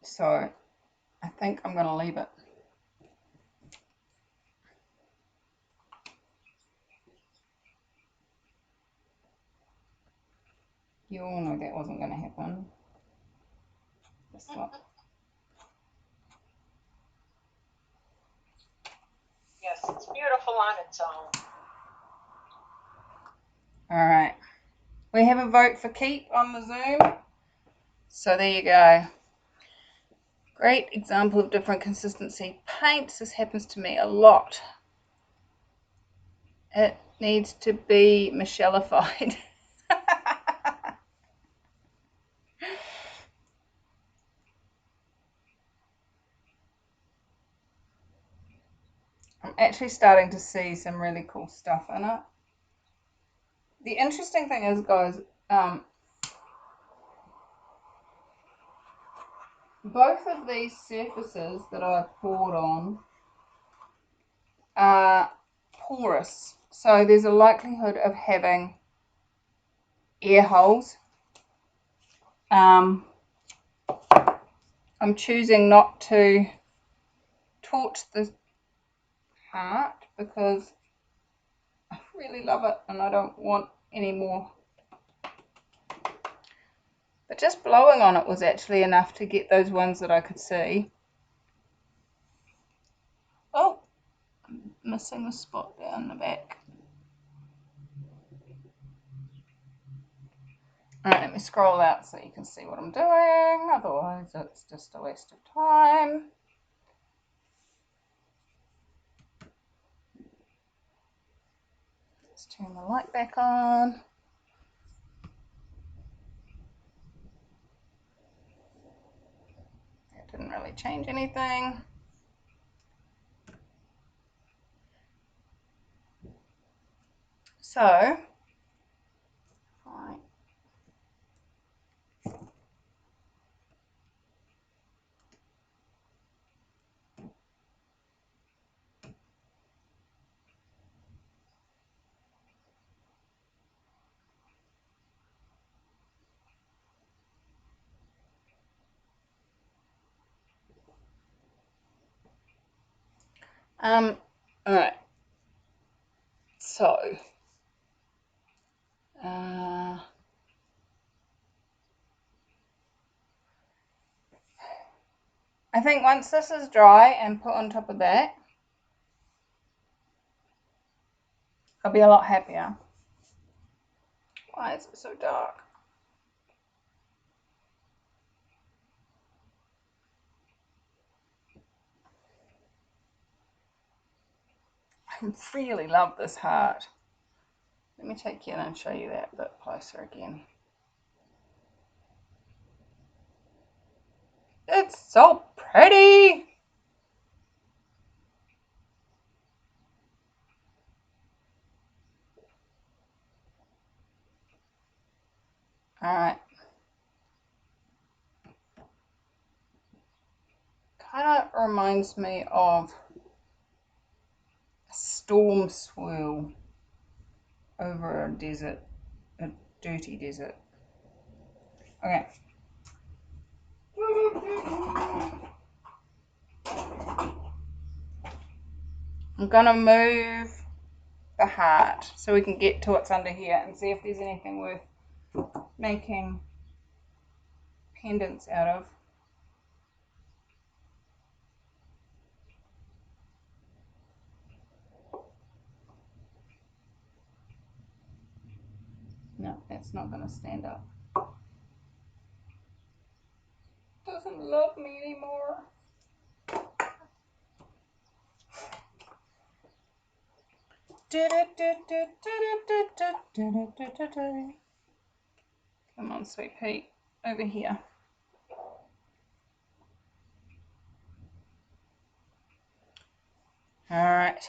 So I think I'm going to leave it. You all know that wasn't going to happen. This one. Yes, it's beautiful on its own. Alright. We have a vote for keep on the Zoom. So there you go. Great example of different consistency paints. This happens to me a lot. It needs to be Michelle-ified. I'm actually starting to see some really cool stuff in it. The interesting thing is, guys, both of these surfaces that I've poured on are porous, so there's a likelihood of having air holes. I'm choosing not to torch the heart because I really love it and I don't want any more. But just blowing on it was actually enough to get those ones that I could see. Oh, I'm missing a spot down the back. Alright, let me scroll out so you can see what I'm doing, otherwise it's just a waste of time. Let's turn the light back on. That didn't really change anything. So, right. Alright. So, I think once this is dry and put on top of that, I'll be a lot happier. Why is it so dark? I really love this heart. Let me take you in and show you that a bit closer again. It's so pretty! Alright. Kind of reminds me of a storm swirl over a desert, a dirty desert. Okay. I'm gonna move the heart so we can get to what's under here and see if there's anything worth making pendants out of. No, that's not gonna stand up. Doesn't love me anymore. Come on, sweet Pete, over here. All right.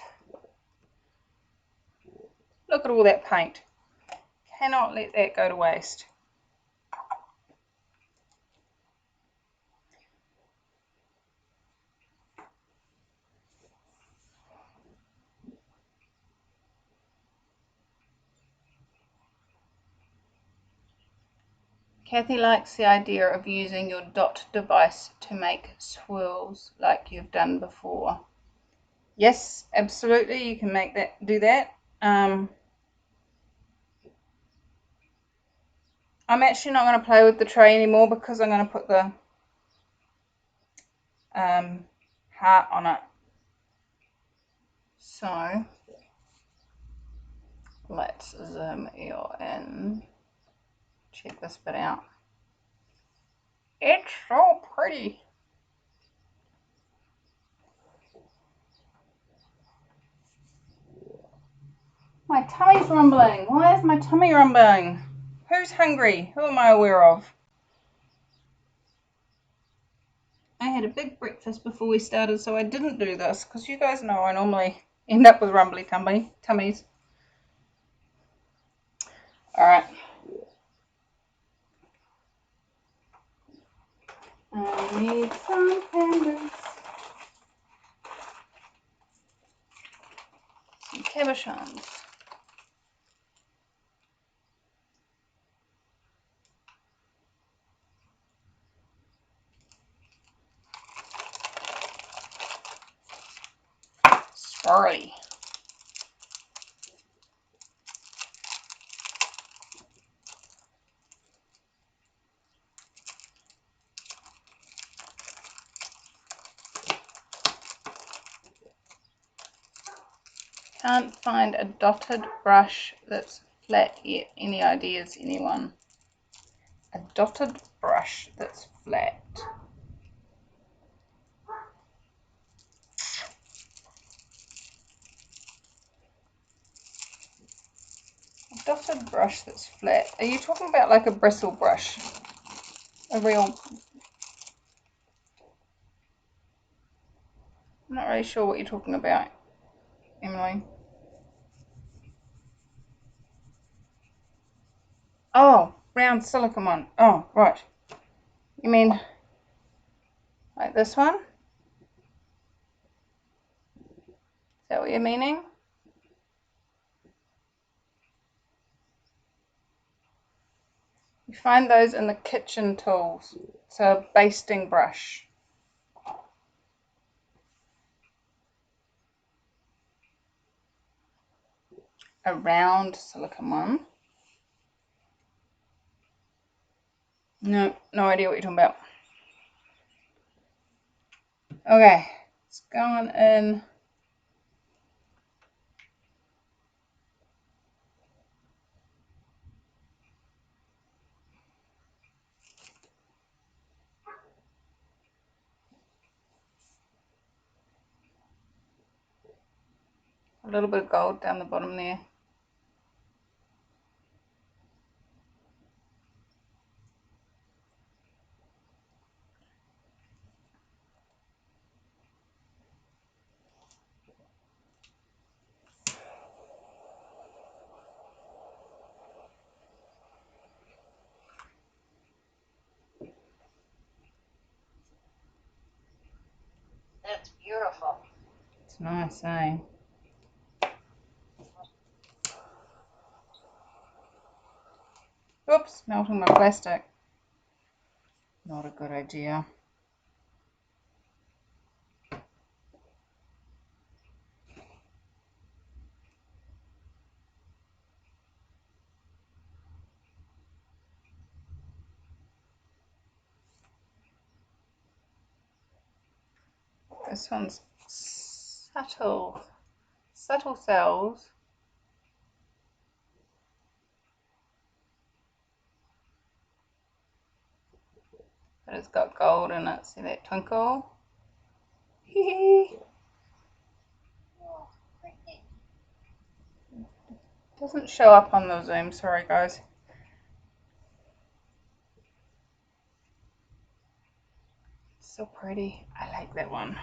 Look at all that paint. Cannot let that go to waste. Kathy likes the idea of using your dot device to make swirls like you've done before. Yes, absolutely, you can do that. I'm actually not going to play with the tray anymore because I'm going to put the heart on it. So let's zoom you in. Check this bit out. It's so pretty. My tummy's rumbling. Why is my tummy rumbling? Who's hungry? Who am I aware of? I had a big breakfast before we started, so I didn't do this because you guys know I normally end up with rumbly tummies. Alright. I need some pendants. Some cabochons. Swirly. Can't find a dotted brush that's flat yet. Any ideas, anyone? A dotted brush that's flat. A dotted brush that's flat. Are you talking about like a bristle brush? A real... I'm not really sure what you're talking about, Emily. Oh, round silicone one. Oh, right. You mean like this one? Is that what you're meaning? You find those in the kitchen tools. It's a basting brush. A round silicone one. No idea what you're talking about. Okay, it's going in. A little bit of gold down the bottom there. That's beautiful. It's nice, eh? Oops, melting my plastic. Not a good idea. This one's subtle cells. But it's got gold in it. See that twinkle? Hee. Doesn't show up on the Zoom, sorry guys. So pretty. I like that one.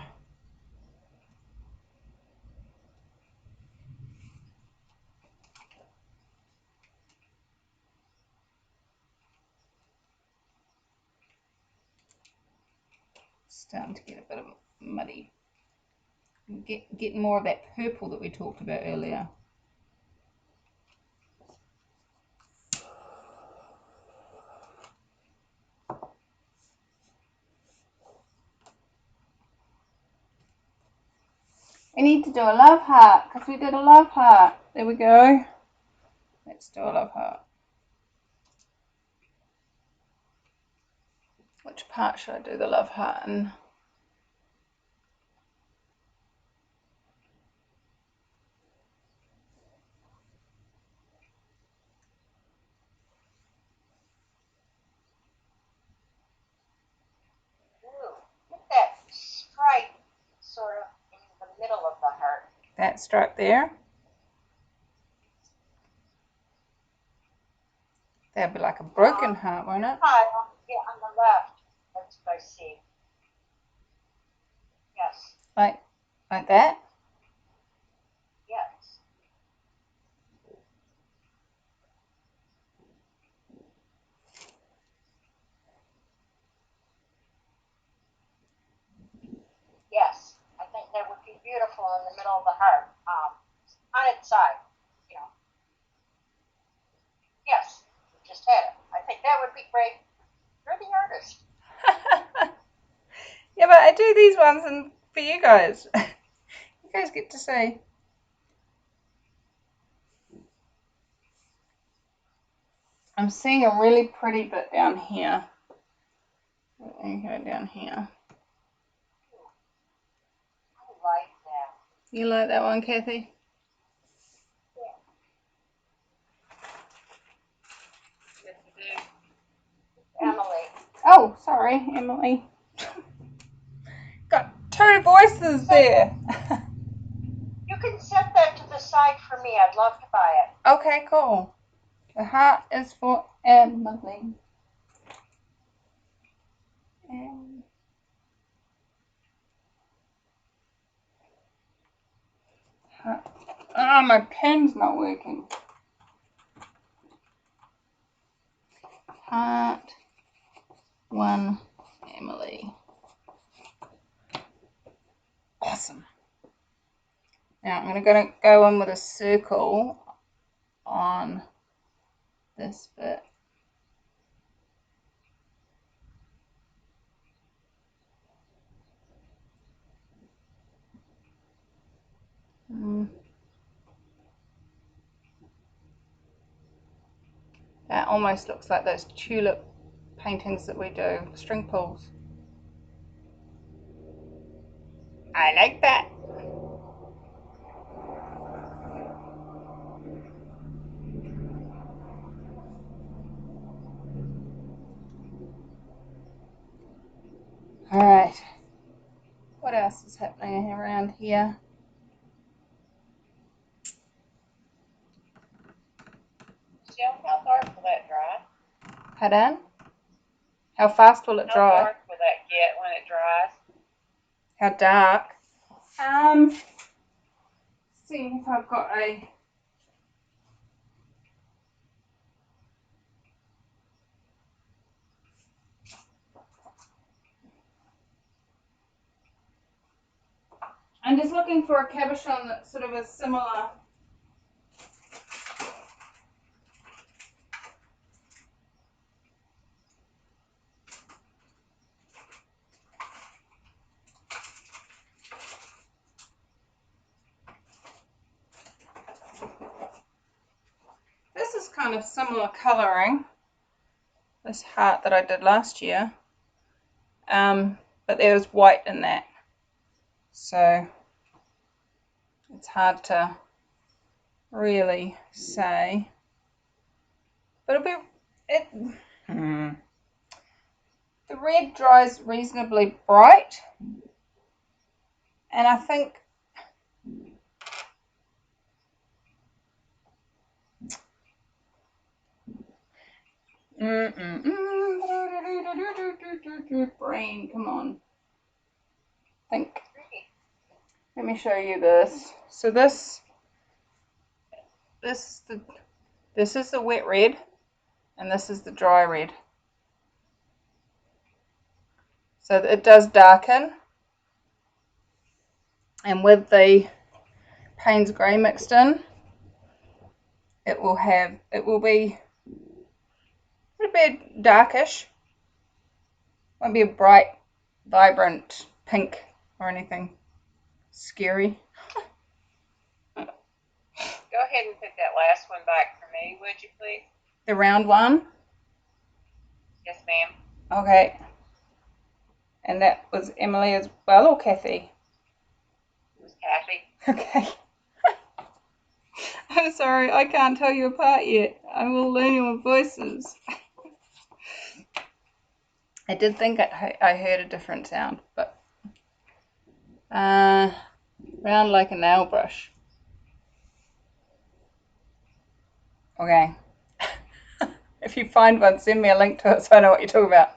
Starting to get a bit of muddy. Get more of that purple that we talked about earlier. We need to do a love heart because we did a love heart. There we go. Let's do a love heart. Which part should I do the love heart in? Put that stripe sort of in the middle of the heart. That stripe there. That'd be like a broken heart, won't it? Yeah, on the left. That's what I see. Yes. Like that? Yes. Yes. I think that would be beautiful in the middle of the heart. On its side. You know. Yes. We just had it. I think that would be great. You're the artist. Yeah, but I do these ones and for you guys. You guys get to see. I'm seeing a really pretty bit down here. Okay, down here. I like that. You like that one, Kathy? Yes, you do. Emily. Oh, sorry, Emily. Got two voices there. You can set that to the side for me. I'd love to buy it. Okay, cool. The heart is for Emily. My pen's not working. Heart 1 Emily. Awesome. Now I'm going to go in with a circle on this bit. That almost looks like those tulip paintings that we do, string pulls. I like that. Alright, what else is happening around here? Michelle, how dark will that dry? Pardon? How fast will it dry? How dark will that get when it dries? How dark? See if I've got a... I'm just looking for a cabochon that sort of is similar. This is kind of similar colouring, this heart that I did last year, but there was white in that, so it's hard to really say. But the red dries reasonably bright, and I think brain, come on, think. Let me show you this. So this is the wet red, and this is the dry red. So it does darken, and with the Payne's grey mixed in, it will be a bit darkish. Won't be a bright, vibrant pink or anything scary. ahead and put that last one back for me, would you please? The round one? Yes, ma'am. Okay. And that was Emily as well, or Kathy? It was Kathy. Okay. I'm sorry, I can't tell you apart yet. I'm all learning your voices. I did think I heard a different sound, but round like a nail brush. Okay. If you find one, send me a link to it so I know what you're talking about.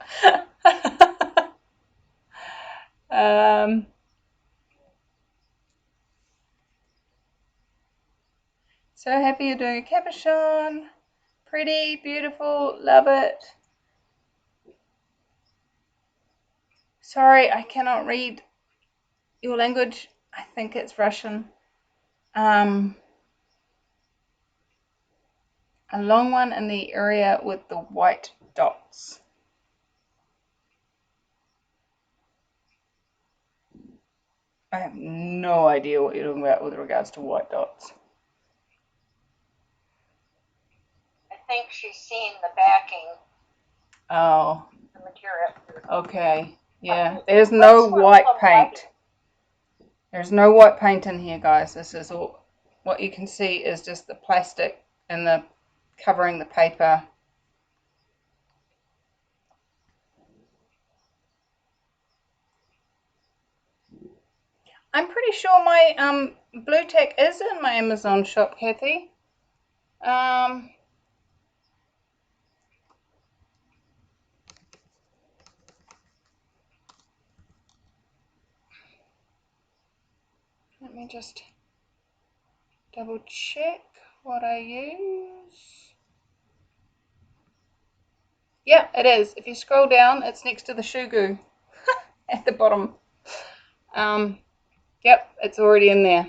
So happy you're doing a capuchon. Pretty, beautiful, love it. Sorry, I cannot read your language. I think it's Russian. A long one in the area with the white dots. I have no idea what you're talking about with regards to white dots. I think she's seen the backing, Oh, the material. okay. Yeah, there's no white paint. There's no white paint in here, guys. This is all, what you can see is just the plastic and the covering the paper. I'm pretty sure my blue tack is in my Amazon shop, Kathy. Let me just double check what I use. Yeah, it is. If you scroll down, it's next to the shoe goo at the bottom. Yep, it's already in there.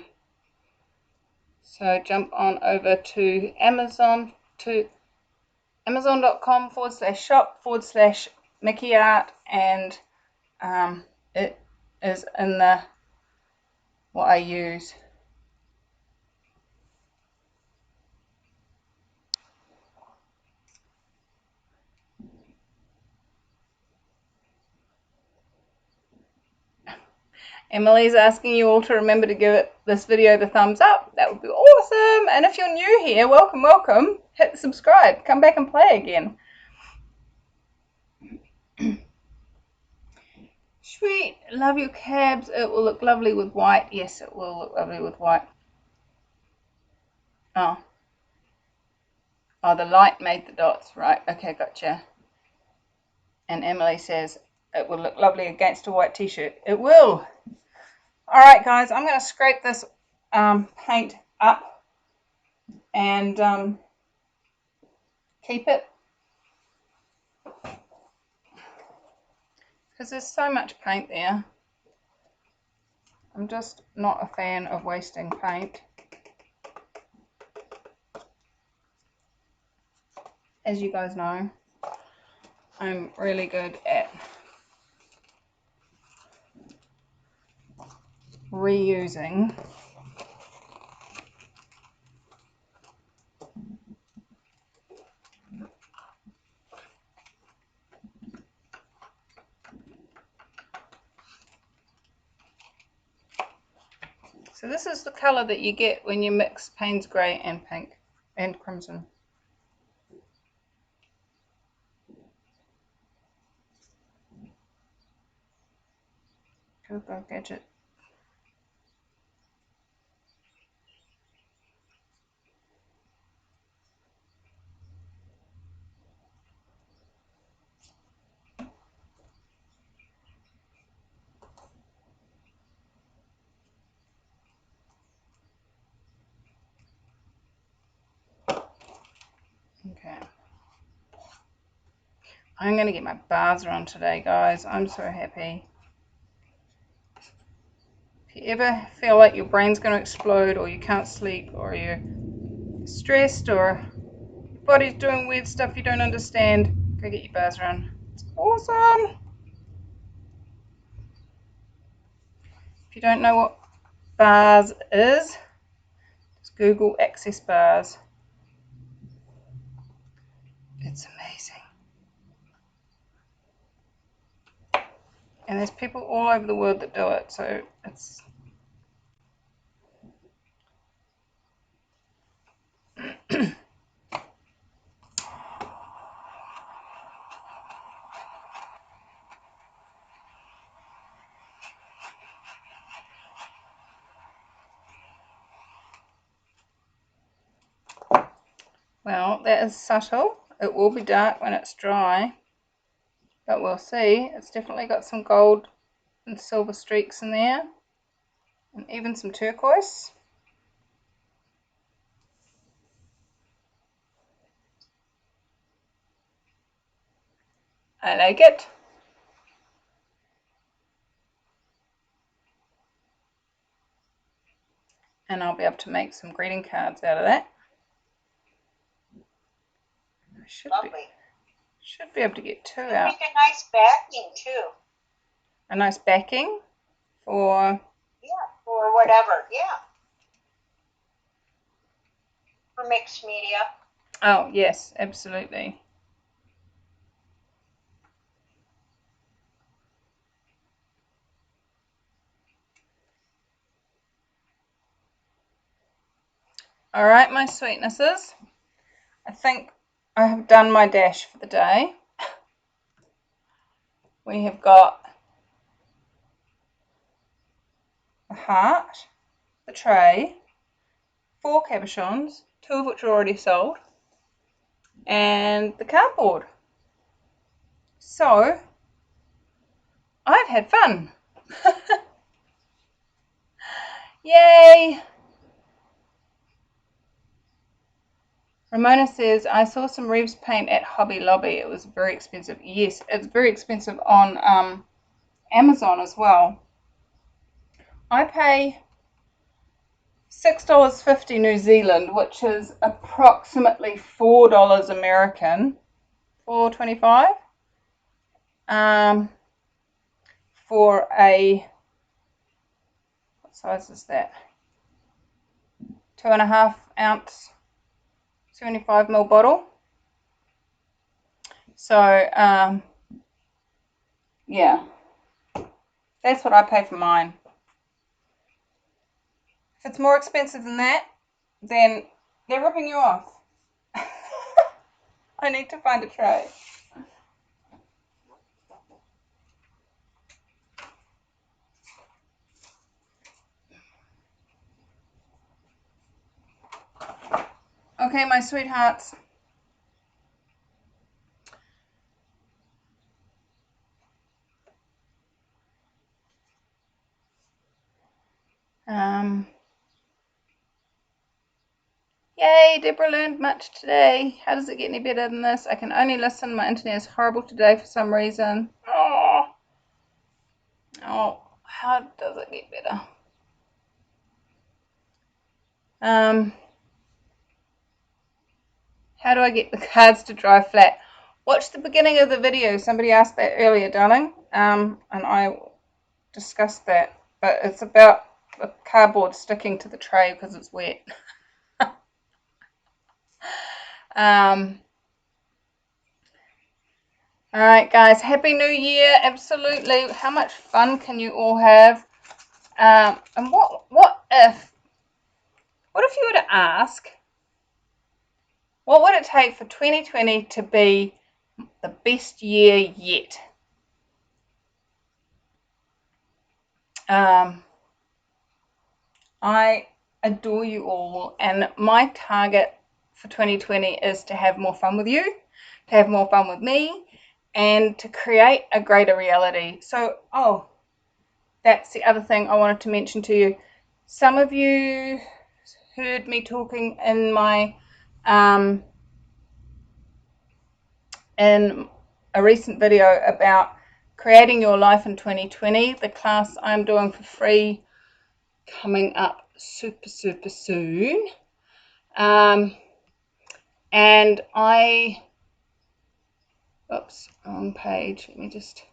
So jump on over to Amazon, to amazon.com/shop/Mickey Art, and it is in the what I use. Emily's asking you all to remember to give this video the thumbs up. That would be awesome. And if you're new here, welcome, welcome. Hit subscribe. Come back and play again. Sweet. Love your cabs. It will look lovely with white. Yes, it will look lovely with white. Oh. Oh, the light made the dots. Right. Okay, gotcha. And Emily says it will look lovely against a white t-shirt. It will. All right, guys. I'm going to scrape this paint up and keep it, because there's so much paint there. I'm just not a fan of wasting paint. As you guys know, I'm really good at reusing. So this is the colour that you get when you mix Payne's Grey and pink and crimson. Go gadget. Okay. I'm going to get my bars on today, guys. I'm so happy. If you ever feel like your brain's going to explode, or you can't sleep, or you're stressed, or your body's doing weird stuff you don't understand, go get your bars on. It's awesome. If you don't know what bars is, just Just Google access bars. It's amazing. And there's people all over the world that do it, so it's well, that is subtle. It will be dark when it's dry, but we'll see. It's definitely got some gold and silver streaks in there, and even some turquoise. I like it. And I'll be able to make some greeting cards out of that. I should be able to get two out. Make a nice backing too. A nice backing for... Yeah, or whatever, yeah. For mixed media. Oh, yes, absolutely. All right, my sweetnesses. I think I have done my dash for the day. We have got the heart, the tray, 4 cabochons, 2 of which are already sold, and the cardboard. So, I've had fun. Yay! Ramona says, I saw some Reeves paint at Hobby Lobby. It was very expensive. Yes, it's very expensive on Amazon as well. I pay $6.50 New Zealand, which is approximately $4 American, $4.25, for a, what size is that? 2.5 ounce, 75 ml bottle. So, yeah, that's what I pay for mine. If it's more expensive than that, then they're ripping you off. I need to find a tray. Okay, my sweethearts. Yay, Deborah learned much today. How does it get any better than this? I can only listen. My internet is horrible today for some reason. Oh, how does it get better? How do I get the cards to dry flat? Watch the beginning of the video. Somebody asked that earlier, darling, and I discussed that. But it's about the cardboard sticking to the tray because it's wet. All right, guys, Happy New Year. Absolutely. How much fun can you all have? And what if you were to ask, what would it take for 2020 to be the best year yet? I adore you all, and my target for 2020 is to have more fun with you, to have more fun with me, and to create a greater reality. So, that's the other thing I wanted to mention to you. Some of you heard me talking in my in a recent video about creating your life in 2020, the class I'm doing for free coming up super soon. And oops, wrong page. Let me just...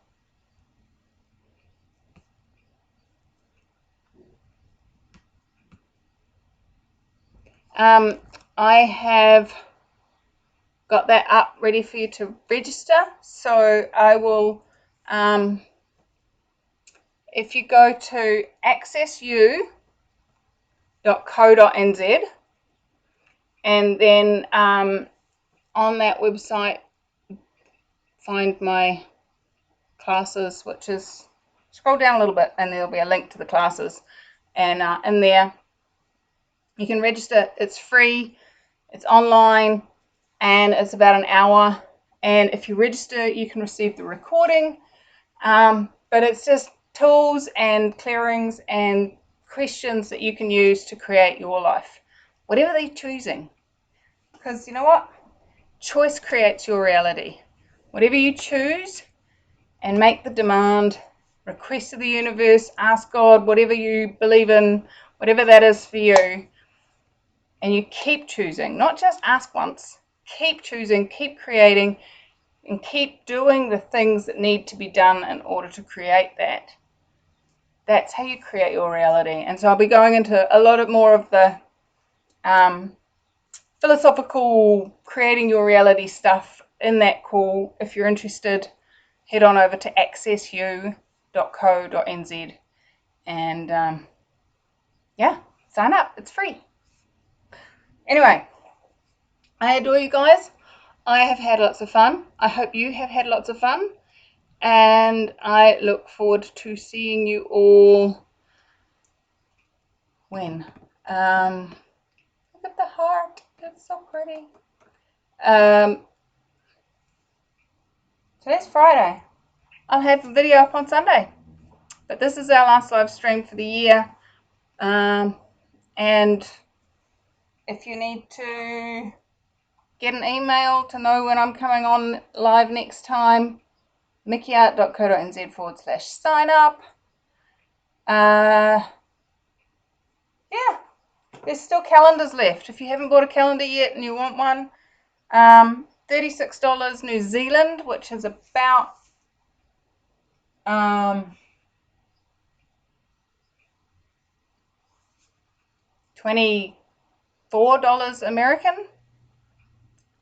I have got that up ready for you to register. So I will, if you go to accessu.co.nz, and then on that website find my classes, which is, scroll down a little bit and there'll be a link to the classes, and in there you can register. It's free, it's online, and it's about an hour, and if you register you can receive the recording, but it's just tools and clearings and questions that you can use to create your life, whatever they're choosing, because you know what, choice creates your reality. Whatever you choose, and make the demand, request to the universe, ask God, whatever you believe in, whatever that is for you, and you keep choosing, not just ask once, keep choosing, keep creating, and keep doing the things that need to be done in order to create that. That's how you create your reality. And so I'll be going into a lot more of the philosophical creating your reality stuff in that call. If you're interested, head on over to accessu.co.nz and yeah, sign up. It's free. Anyway, I adore you guys. I have had lots of fun. I hope you have had lots of fun, and I look forward to seeing you all when? Look at the heart. It's so pretty. Today's Friday. I'll have a video up on Sunday. But this is our last live stream for the year. And if you need to get an email to know when I'm coming on live next time, mickeyart.co.nz/sign up. Yeah, there's still calendars left. If you haven't bought a calendar yet and you want one, $36 New Zealand, which is about $24 American,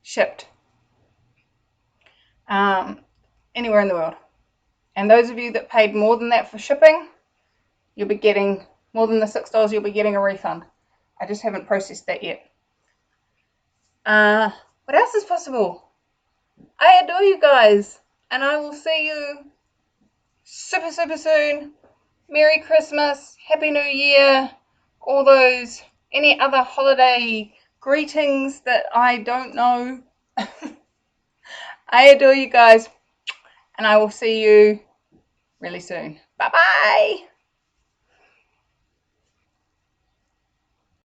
shipped anywhere in the world. And those of you that paid more than that for shipping, you'll be getting more than the $6, you'll be getting a refund. I just haven't processed that yet. What else is possible? I adore you guys, and I will see you super, super soon. Merry Christmas, Happy New Year, all those, any other holiday greetings that I don't know. I adore you guys, and I will see you really soon. Bye-bye.